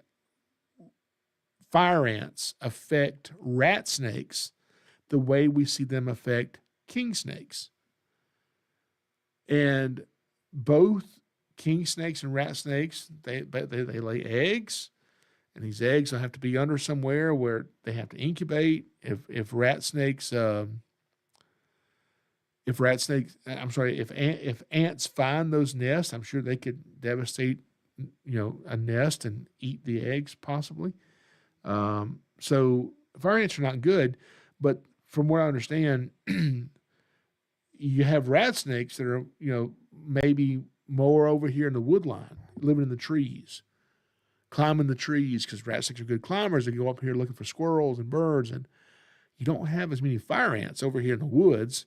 S1: fire ants affect rat snakes the way we see them affect king snakes. And both king snakes and rat snakes, they lay eggs, and these eggs will have to be under somewhere where they have to incubate. If ants find those nests, I'm sure they could devastate, a nest and eat the eggs possibly. So fire ants are not good, but from what I understand, you have rat snakes that are, maybe more over here in the wood line, living in the trees, climbing the trees, because rat snakes are good climbers. They go up here looking for squirrels and birds, and you don't have as many fire ants over here in the woods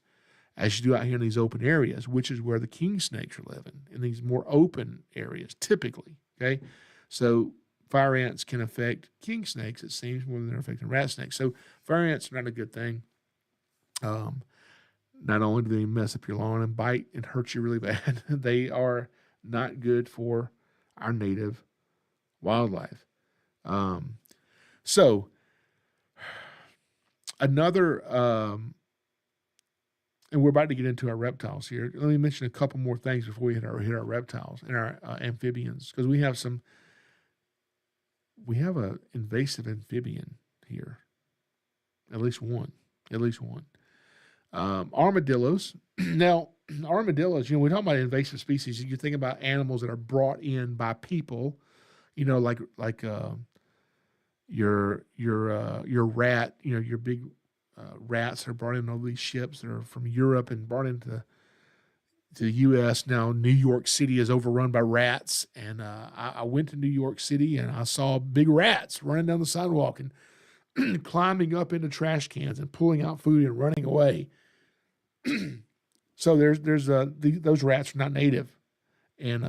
S1: as you do out here in these open areas, which is where the king snakes are living, in these more open areas, typically, okay? So fire ants can affect king snakes, it seems, more than they're affecting rat snakes. So fire ants are not a good thing. Not only do they mess up your lawn and bite and hurt you really bad, they are not good for our native wildlife. So another, and we're about to get into our reptiles here. Let me mention a couple more things before we hit our reptiles and our amphibians, because we have an invasive amphibian here. At least one. Armadillos. Now, armadillos, we talk about invasive species. You think about animals that are brought in by people, like your rat, your big rats that are brought in on these ships that are from Europe and brought into the U.S. Now, New York City is overrun by rats, and I went to New York City and I saw big rats running down the sidewalk and climbing up into trash cans and pulling out food and running away. So those rats are not native and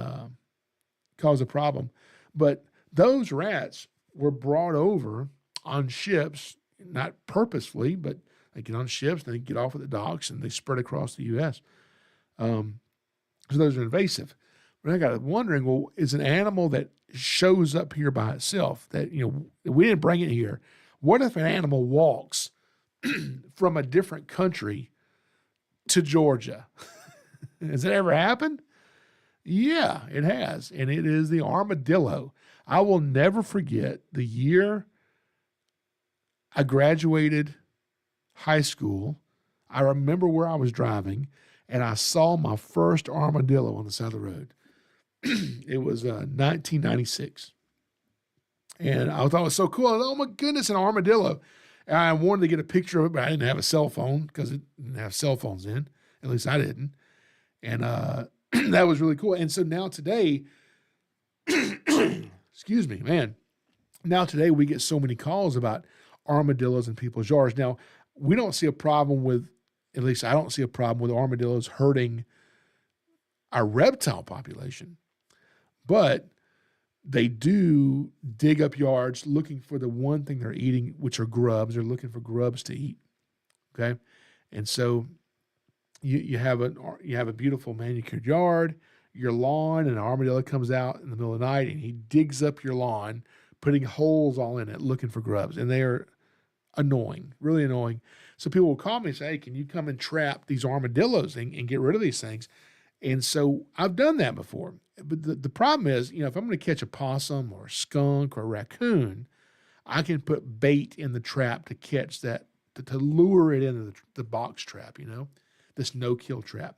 S1: cause a problem. But those rats were brought over on ships, not purposefully, but they get on ships, and they get off at the docks, and they spread across the U.S. So those are invasive. But I got wondering, well, is an animal that shows up here by itself, that, we didn't bring it here, what if an animal walks from a different country to Georgia? Has it ever happened? Yeah, it has, and it is the armadillo. I will never forget the year I graduated high school. I remember where I was driving, and I saw my first armadillo on the side of the road. It was 1996. And I thought it was so cool. I thought, oh, my goodness, an armadillo. And I wanted to get a picture of it, but I didn't have a cell phone because it didn't have cell phones in. At least I didn't. And that was really cool. And so now today, excuse me, man. Now today we get so many calls about armadillos in people's yards. Now, we don't see a problem with, at least I don't see a problem with armadillos hurting our reptile population. But they do dig up yards looking for the one thing they're eating, which are grubs. They're looking for grubs to eat. Okay. And so you have a beautiful manicured yard, your lawn, and an armadillo comes out in the middle of the night and he digs up your lawn, putting holes all in it, looking for grubs. And they are annoying, really annoying. So people will call me and say, hey, can you come and trap these armadillos and get rid of these things? And so I've done that before. But the problem is, if I'm going to catch a possum or a skunk or a raccoon, I can put bait in the trap to catch that, to lure it into the box trap, this no-kill trap.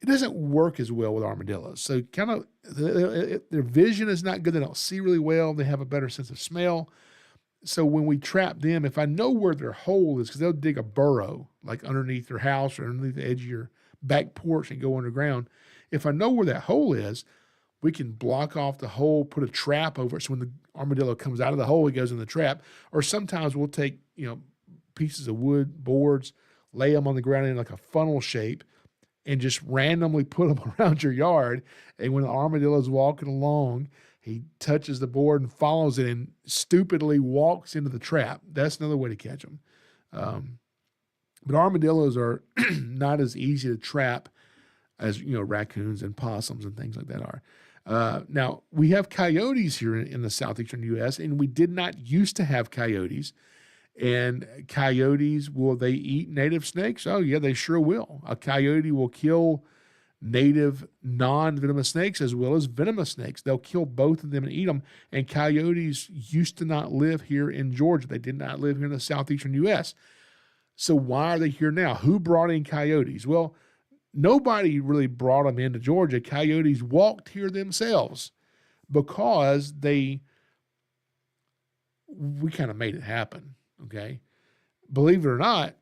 S1: It doesn't work as well with armadillos. So kind of their vision is not good. They don't see really well. They have a better sense of smell. So when we trap them, if I know where their hole is, because they'll dig a burrow like underneath their house or underneath the edge of your back porch and go underground. If I know where that hole is, we can block off the hole, put a trap over it. So when the armadillo comes out of the hole, it goes in the trap. Or sometimes we'll take, pieces of wood, boards, lay them on the ground in like a funnel shape, and just randomly put them around your yard. And when the armadillo is walking along, he touches the board and follows it and stupidly walks into the trap. That's another way to catch them. But armadillos are not as easy to trap as, raccoons and possums and things like that are. Now, we have coyotes here in the southeastern U.S., and we did not used to have coyotes. And coyotes, will they eat native snakes? Oh, yeah, they sure will. A coyote will kill native non-venomous snakes as well as venomous snakes. They'll kill both of them and eat them. And coyotes used to not live here in Georgia. They did not live here in the southeastern U.S. So why are they here now? Who brought in coyotes? Well, nobody really brought them into Georgia. Coyotes walked here themselves because we kind of made it happen, okay? Believe it or not,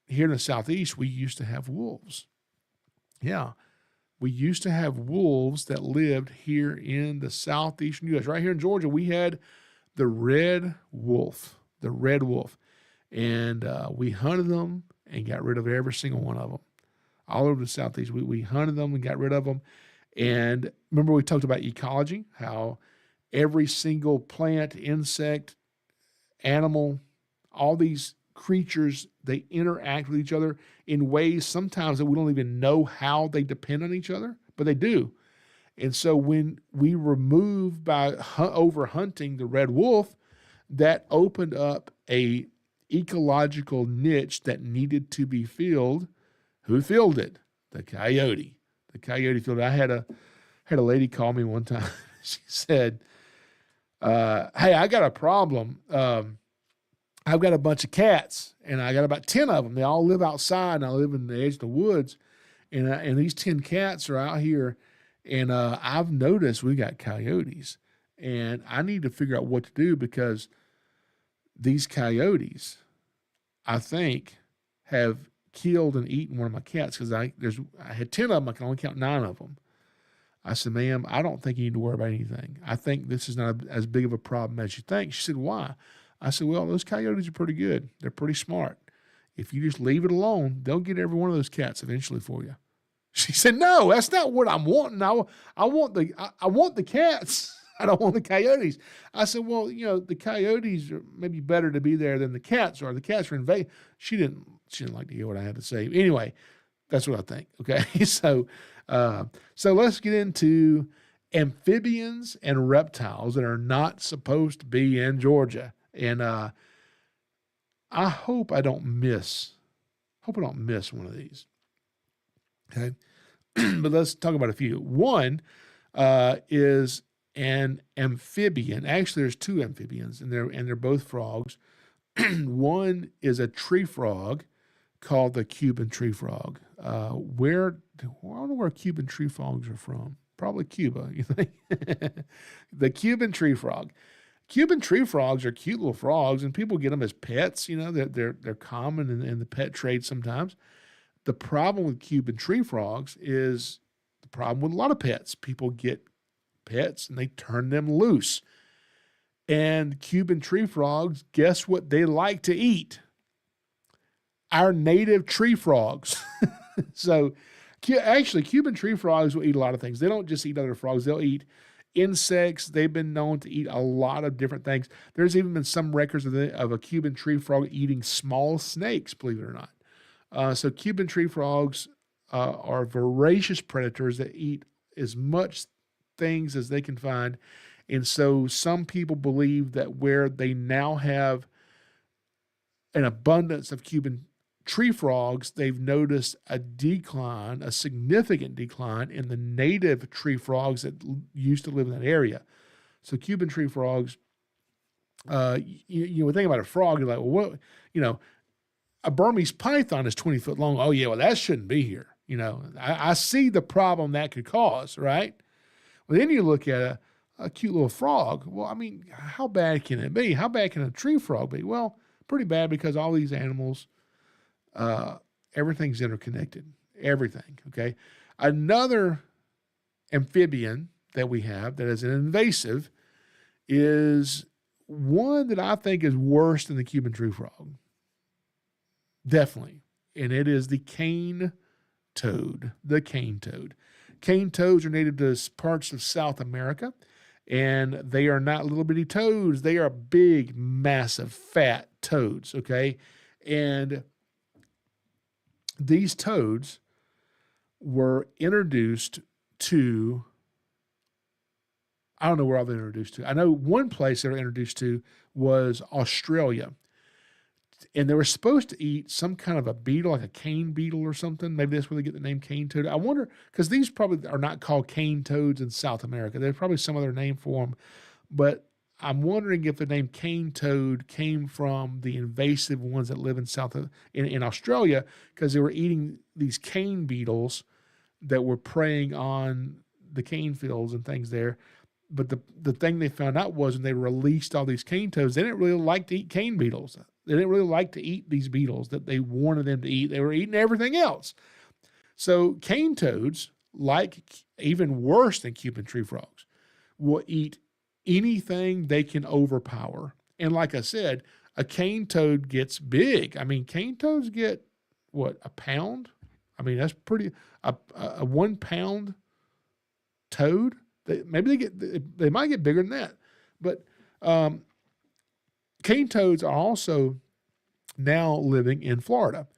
S1: here in the southeast, we used to have wolves. Yeah, we used to have wolves that lived here in the southeastern U.S. Right here in Georgia, we had the red wolf, and we hunted them and got rid of every single one of them. All over the southeast, we hunted them and got rid of them. And remember we talked about ecology, how every single plant, insect, animal, all these creatures, they interact with each other in ways sometimes that we don't even know how they depend on each other, but they do. And so when we removed by over hunting the red wolf, that opened up a ecological niche that needed to be filled. Who filled it? The coyote. The coyote filled it. I had a lady call me one time. She said, hey, I got a problem. I've got a bunch of cats, and I got about 10 of them. They all live outside, and I live in the edge of the woods. And these 10 cats are out here, and I've noticed we got coyotes. And I need to figure out what to do because these coyotes, I think, have killed and eaten one of my cats because I had 10 of them. I can only count 9 of them. I said, ma'am, I don't think you need to worry about anything. I think this is not as big of a problem as you think. She said, why? I said, well, those coyotes are pretty good. They're pretty smart. If you just leave it alone, they'll get every one of those cats eventually for you. She said, no, that's not what I'm wanting. I want the cats. I don't want the coyotes. I said, well, the coyotes are maybe better to be there than the cats are. The cats are invasive. She didn't like to hear what I had to say. Anyway, that's what I think. Okay. So let's get into amphibians and reptiles that are not supposed to be in Georgia. And I hope I don't miss one of these. Okay. But let's talk about a few. One is an amphibian. Actually, there's 2 amphibians, and they're both frogs. One is a tree frog called the Cuban tree frog. I don't know where Cuban tree frogs are from. Probably Cuba, you think? The Cuban tree frog. Cuban tree frogs are cute little frogs, and people get them as pets. They're common in the pet trade sometimes. The problem with Cuban tree frogs is the problem with a lot of pets. People get pets and they turn them loose. And Cuban tree frogs, guess what they like to eat? Our native tree frogs. So actually, Cuban tree frogs will eat a lot of things. They don't just eat other frogs. They'll eat insects. They've been known to eat a lot of different things. There's even been some records of a Cuban tree frog eating small snakes, believe it or not. So Cuban tree frogs are voracious predators that eat as much things as they can find. And so some people believe that where they now have an abundance of Cuban tree frogs, they've noticed a decline, a significant decline in the native tree frogs that used to live in that area. So Cuban tree frogs, you would think about a frog, you're like, well, what, a Burmese python is 20 foot long. Oh, yeah, well, that shouldn't be here. I see the problem that could cause, right? Well, then you look at a cute little frog. Well, I mean, how bad can it be? How bad can a tree frog be? Well, pretty bad, because all these animals, everything's interconnected. Everything, okay? Another amphibian that we have that is an invasive is one that I think is worse than the Cuban tree frog. Definitely. And it is the cane toad. The cane toad. Cane toads are native to parts of South America, and they are not little bitty toads. They are big, massive, fat toads, okay? And these toads were introduced to, I don't know where all they're introduced to. I know one place they were introduced to was Australia. And they were supposed to eat some kind of a beetle, like a cane beetle or something. Maybe that's where they get the name cane toad. I wonder, because these probably are not called cane toads in South America. There's probably some other name for them. But I'm wondering if the name cane toad came from the invasive ones that live in Australia, because they were eating these cane beetles that were preying on the cane fields and things there. But the thing they found out was when they released all these cane toads, they didn't really like to eat cane beetles. They didn't really like to eat these beetles that they wanted them to eat. They were eating everything else. So cane toads, like even worse than Cuban tree frogs, will eat anything they can overpower. And like I said, a cane toad gets big. I mean, cane toads get, what, a pound? I mean, that's pretty, a 1 pound toad. They might get bigger than that. But cane toads are also now living in Florida.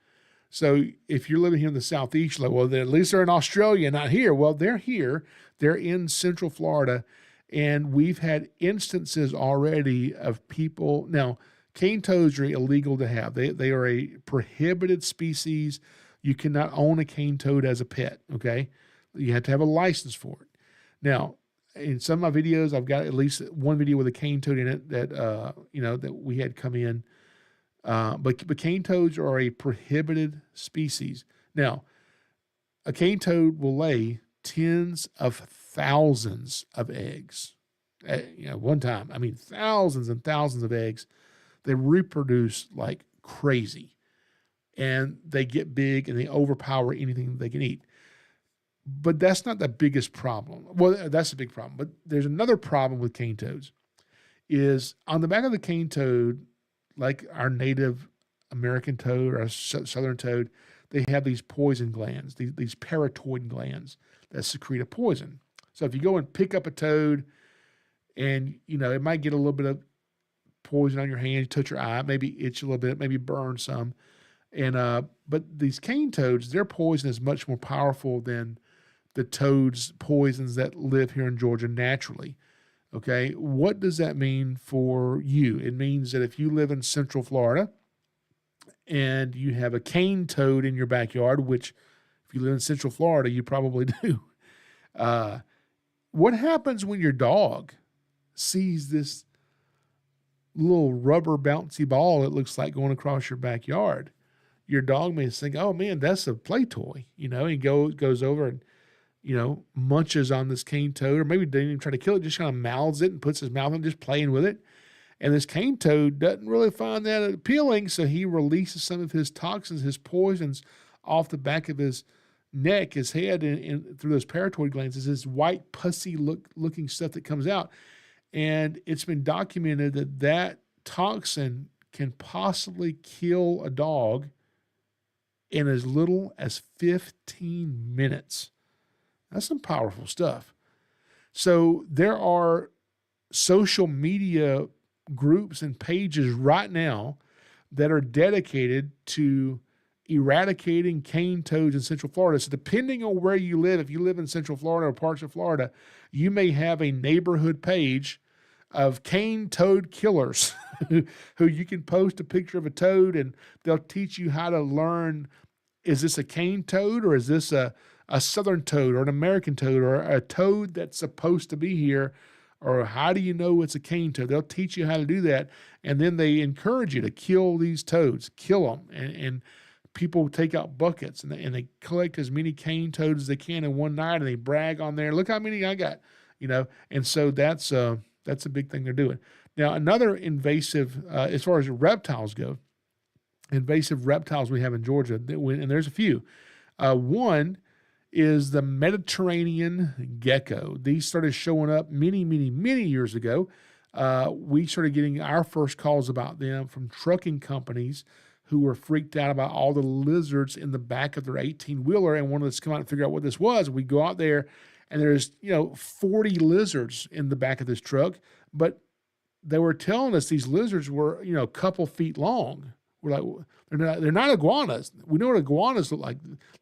S1: So if you're living here in the Southeast, you're like, well, at least they're in Australia, not here. Well, they're here. They're in Central Florida. And we've had instances already of people. Now, cane toads are illegal to have. They are a prohibited species. You cannot own a cane toad as a pet, okay? You have to have a license for it. Now, in some of my videos, I've got at least one video with a cane toad in it that that we had come in. But cane toads are a prohibited species. Now, a cane toad will lay tens of thousands of eggs at one time. I mean, thousands and thousands of eggs. They reproduce like crazy, and they get big and they overpower anything they can eat. But that's not the biggest problem. Well, that's a big problem. But there's another problem with cane toads, is on the back of the cane toad, like our native American toad or our southern toad, they have these poison glands, these parotoid glands that secrete a poison. So if you go and pick up a toad and, it might get a little bit of poison on your hand, you touch your eye, maybe itch a little bit, maybe burn some. And but these cane toads, their poison is much more powerful than the toads' poisons that live here in Georgia naturally. Okay, what does that mean for you? It means that if you live in Central Florida and you have a cane toad in your backyard, which if you live in Central Florida, you probably do. What happens when your dog sees this little rubber bouncy ball it looks like going across your backyard? Your dog may think, oh man, that's a play toy, and goes over and, munches on this cane toad, or maybe doesn't even try to kill it, just kind of mouths it and puts his mouth on, just playing with it. And this cane toad doesn't really find that appealing, so he releases some of his toxins, his poisons, off the back of his neck, his head, and through those parotoid glands. Is this white, pussy looking stuff that comes out. And it's been documented that toxin can possibly kill a dog in as little as 15 minutes. That's some powerful stuff. So there are social media groups and pages right now that are dedicated to eradicating cane toads in Central Florida. So depending on where you live, if you live in Central Florida or parts of Florida, you may have a neighborhood page of cane toad killers, who you can post a picture of a toad and they'll teach you how to learn, is this a cane toad or is this a southern toad or an American toad or a toad that's supposed to be here, or how do you know it's a cane toad? They'll teach you how to do that, and then they encourage you to kill these toads, kill them, and people take out buckets and they collect as many cane toads as they can in one night, and they brag on there, look how many I got, and so that's a big thing they're doing. Now, another invasive, as far as reptiles go, invasive reptiles we have in Georgia, and there's a few. One is the Mediterranean gecko. These started showing up many, many, many years ago. We started getting our first calls about them from trucking companies who were freaked out about all the lizards in the back of their 18-wheeler and wanted us to come out and figure out what this was. We go out there, and there's 40 lizards in the back of this truck, but they were telling us these lizards were a couple feet long. We're like, they're not iguanas. We know what iguanas look like,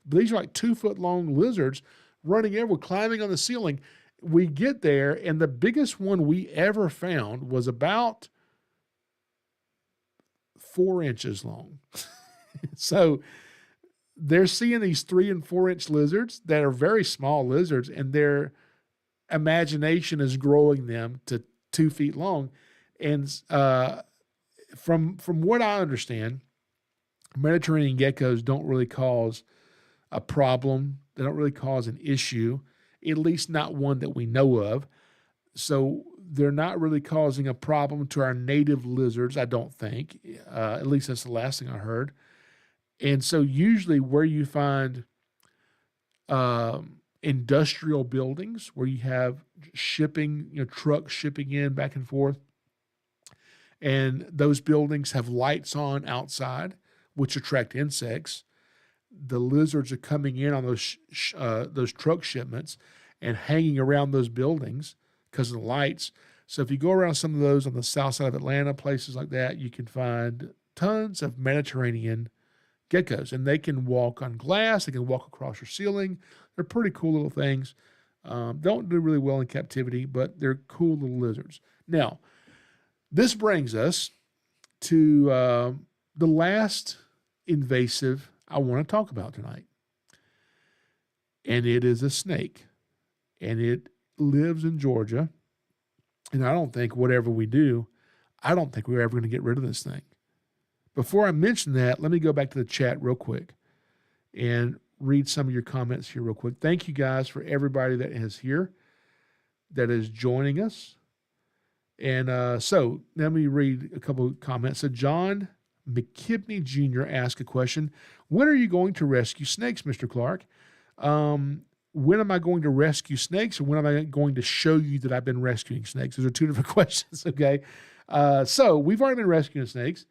S1: but these are like 2-foot-long lizards running everywhere, climbing on the ceiling. We get there, and the biggest one we ever found was about 4 inches long. So they're seeing these 3 and 4 inch lizards that are very small lizards, and their imagination is growing them to 2 feet long. And from what I understand, Mediterranean geckos don't really cause a problem. They don't really cause an issue, at least not one that we know of. So they're not really causing a problem to our native lizards, I don't think. At least that's the last thing I heard. And so usually where you find industrial buildings where you have shipping, trucks shipping in back and forth, and those buildings have lights on outside, which attract insects. The lizards are coming in on those truck shipments and hanging around those buildings because of the lights. So if you go around some of those on the south side of Atlanta, places like that, you can find tons of Mediterranean geckos, and they can walk on glass. They can walk across your ceiling. They're pretty cool little things. Don't do really well in captivity, but they're cool little lizards. Now, this brings us to the last invasive I want to talk about tonight. And it is a snake. And it lives in Georgia. And I don't think whatever we do, I don't think we're ever going to get rid of this thing. Before I mention that, let me go back to the chat real quick and read some of your comments here real quick. Thank you guys for everybody that is here, that is joining us. And so let me read a couple of comments. So John McKibney Jr. asked a question. When are you going to rescue snakes, Mr. Clark? When am I going to rescue snakes, or when am I going to show you that I've been rescuing snakes? Those are two different questions, okay? So we've already been rescuing snakes,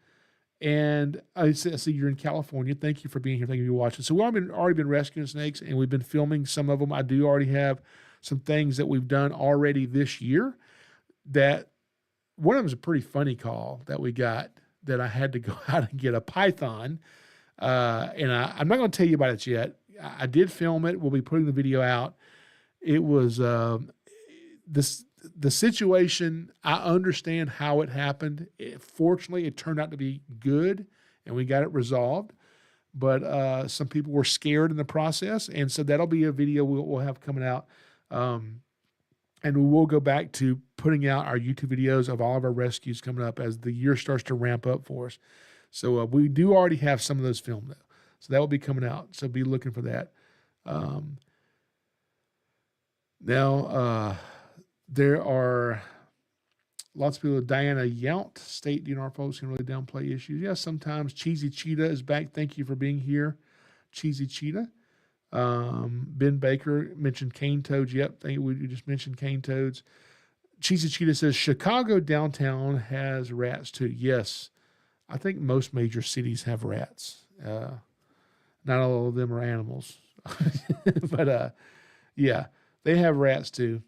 S1: and I see you're in California. Thank you for being here. Thank you for watching. So we've already been rescuing snakes, and we've been filming some of them. I do already have some things that we've done already this year. That one of them is a pretty funny call that we got, that I had to go out and get a python. And I'm not going to tell you about it yet. I did film it. We'll be putting the video out. It was the situation. I understand how it happened. Fortunately, it turned out to be good, and we got it resolved. But some people were scared in the process, and so that'll be a video we'll have coming out. And we will go back to putting out our YouTube videos of all of our rescues coming up as the year starts to ramp up for us. So we do already have some of those filmed, though. So that will be coming out. So be looking for that. Now, there are lots of people. Diana Yount, state DNR folks can really downplay issues. Yeah, sometimes. Cheesy Cheetah is back. Thank you for being here, Cheesy Cheetah. Ben Baker mentioned cane toads. Yep, we just mentioned cane toads. Cheesy Cheetah says, Chicago downtown has rats too. Yes, I think most major cities have rats. Not all of them are animals. But, yeah, they have rats too.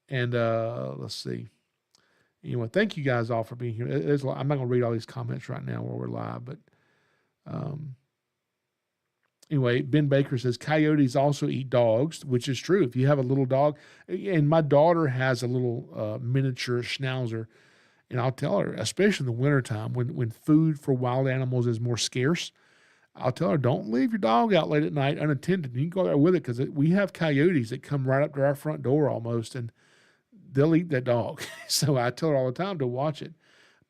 S1: And let's see. Anyway, thank you guys all for being here. I'm not going to read all these comments right now while we're live, but anyway, Ben Baker says, coyotes also eat dogs, which is true. If you have a little dog, and my daughter has a little miniature schnauzer, And I'll tell her, especially in the wintertime when food for wild animals is more scarce, I'll tell her, don't leave your dog out late at night unattended. You can go there with it because we have coyotes that come right up to our front door almost, and they'll eat that dog. So I tell her all the time to watch it.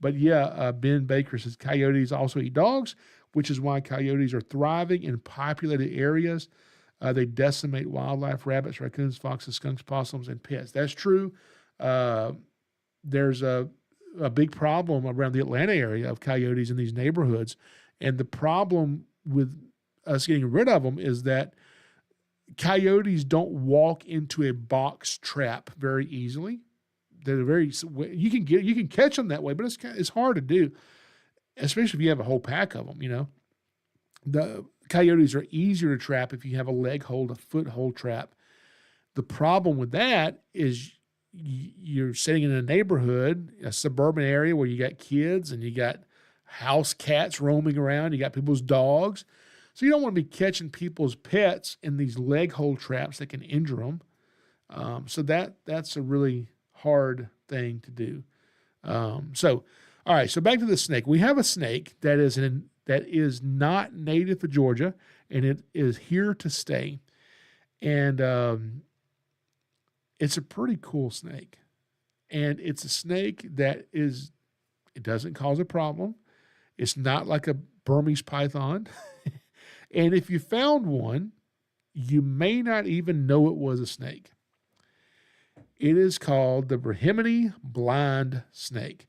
S1: But yeah, Ben Baker says coyotes also eat dogs, which is why coyotes are thriving in populated areas. They decimate wildlife, rabbits, raccoons, foxes, skunks, possums, and pets. That's true. There's a big problem around the Atlanta area of coyotes in these neighborhoods. And the problem with us getting rid of them is that coyotes don't walk into a box trap very easily. They're you can catch them that way, but it's hard to do, especially if you have a whole pack of them. The coyotes are easier to trap if you have a leg hold, a foothold trap. The problem with that is you're sitting in a neighborhood, a suburban area where you got kids and you got house cats roaming around, you got people's dogs. So you don't want to be catching people's pets in these leg hold traps that can injure them. So that's a really hard thing to do. All right, so back to the snake. We have a snake that is not native to Georgia, and it is here to stay. And it's a pretty cool snake. And it's a snake that it doesn't cause a problem. It's not like a Burmese python. And if you found one, you may not even know it was a snake. It is called the Brahminy blind snake.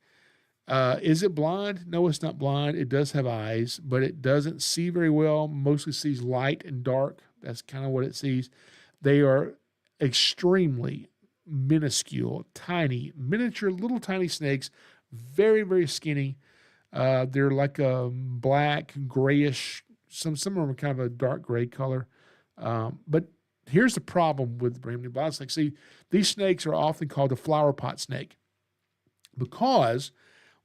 S1: Is it blind? No, it's not blind. It does have eyes, but it doesn't see very well. Mostly sees light and dark. That's kind of what it sees. They are extremely minuscule, tiny, miniature, little tiny snakes, very, very skinny. They're like a black, grayish, some of them are kind of a dark gray color. But here's the problem with the Brahminy blind snake. See, these snakes are often called the flower pot snake because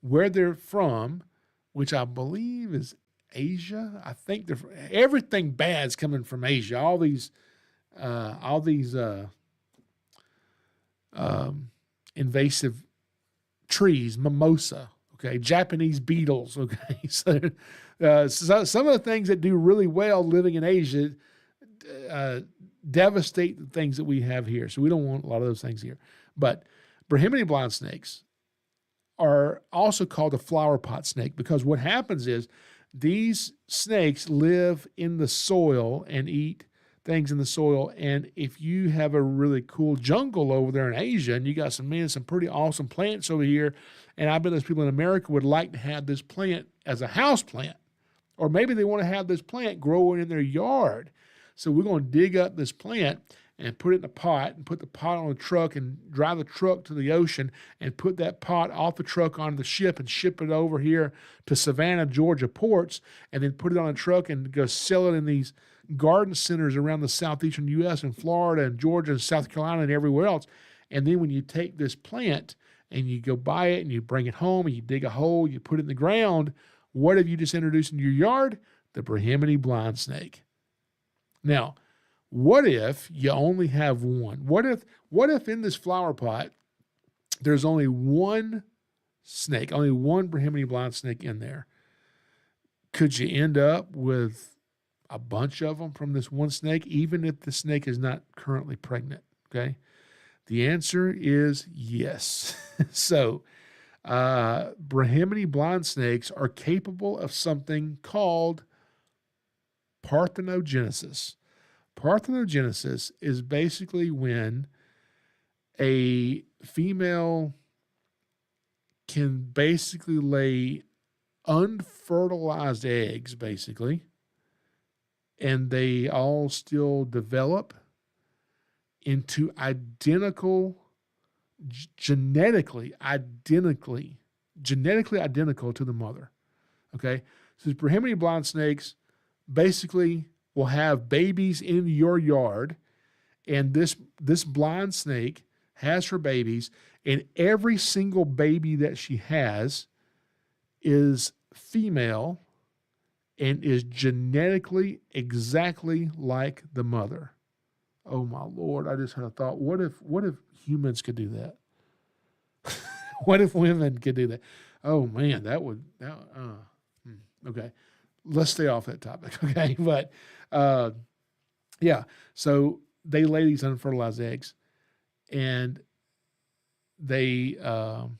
S1: where they're from, which I believe is Asia, I think everything bad's coming from Asia. All these invasive trees, mimosa, okay, Japanese beetles, okay. So some of the things that do really well living in Asia devastate the things that we have here. So we don't want a lot of those things here. But Brahminy blind snakes are also called a flower pot snake because what happens is these snakes live in the soil and eat things in the soil. And if you have a really cool jungle over there in Asia and you got some pretty awesome plants over here, and I bet those people in America would like to have this plant as a house plant, or maybe they want to have this plant growing in their yard. So we're going to dig up this plant and put it in a pot and put the pot on a truck and drive the truck to the ocean and put that pot off the truck onto the ship and ship it over here to Savannah, Georgia ports, and then put it on a truck and go sell it in these garden centers around the southeastern U.S. and Florida and Georgia and South Carolina and everywhere else. And then when you take this plant and you go buy it and you bring it home and you dig a hole, you put it in the ground, what have you just introduced into your yard? The Brahminy blind snake. Now, what if you only have one? What if in this flower pot there's only one snake, only one Brahminy blind snake in there? Could you end up with a bunch of them from this one snake, even if the snake is not currently pregnant? Okay. The answer is yes. So, Brahminy blind snakes are capable of something called parthenogenesis. Parthenogenesis is basically when a female can basically lay unfertilized eggs, basically, and they all still develop into genetically identical to the mother. Okay? So these Brahminy blind snakes basically will have babies in your yard, and this blind snake has her babies, and every single baby that she has is female and is genetically exactly like the mother. Oh my Lord, I just had a thought. What if humans could do that? What if women could do that? Oh man, okay. Let's stay off that topic. Okay. But, yeah. So they lay these unfertilized eggs and they, well,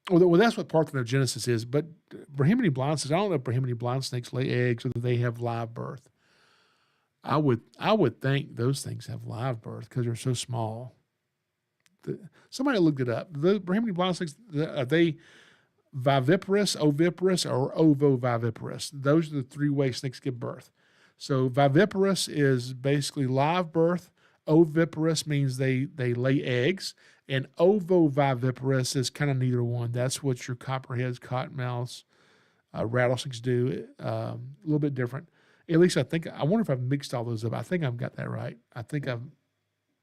S1: that's what parthenogenesis is, but Brahminy blind snakes, I don't know if Brahminy blind snakes lay eggs or they have live birth. I would think those things have live birth because they're so small. Somebody looked it up. The Brahminy blind snakes, are they viviparous, oviparous, or ovoviviparous? Those are the three ways snakes give birth. So viviparous is basically live birth. Oviparous means they lay eggs. And ovoviviparous is kind of neither one. That's what your copperheads, cottonmouths, rattlesnakes do. A little bit different. At least I wonder if I've mixed all those up. I think I've got that right. I think I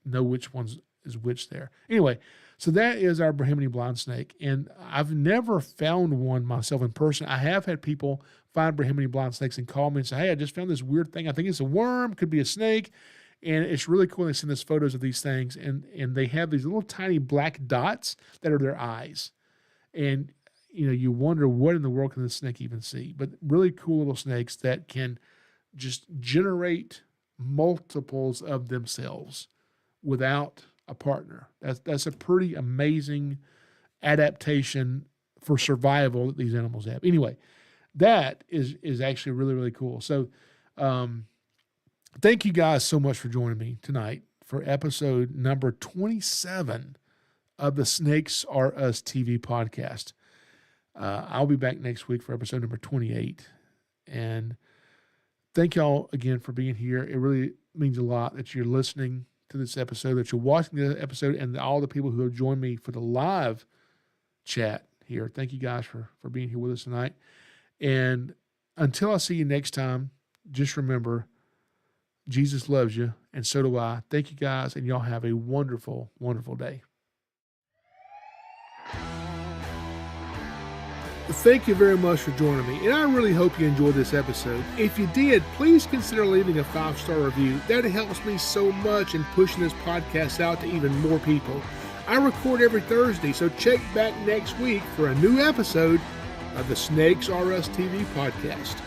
S1: know which ones is which there. Anyway, so that is our Brahminy blind snake. And I've never found one myself in person. I have had people find Brahminy blind snakes and call me and say, hey, I just found this weird thing. I think it's a worm, could be a snake. And it's really cool. They send us photos of these things, and they have these little tiny black dots that are their eyes. And, you wonder what in the world can this snake even see. But really cool little snakes that can just generate multiples of themselves without a partner. That's a pretty amazing adaptation for survival that these animals have. Anyway, that is actually really, really cool. So, thank you guys so much for joining me tonight for episode number 27 of the Snakes Are Us TV podcast. I'll be back next week for episode number 28. And thank y'all again for being here. It really means a lot that you're listening to this episode, that you're watching the episode, and all the people who have joined me for the live chat here. Thank you guys for being here with us tonight. And until I see you next time, just remember, Jesus loves you, and so do I. Thank you guys, and y'all have a wonderful, wonderful day. Thank you very much for joining me, and I really hope you enjoyed this episode. If you did, please consider leaving a 5-star review. That helps me so much in pushing this podcast out to even more people. I record every Thursday, so check back next week for a new episode of the Snakes Are Us TV podcast.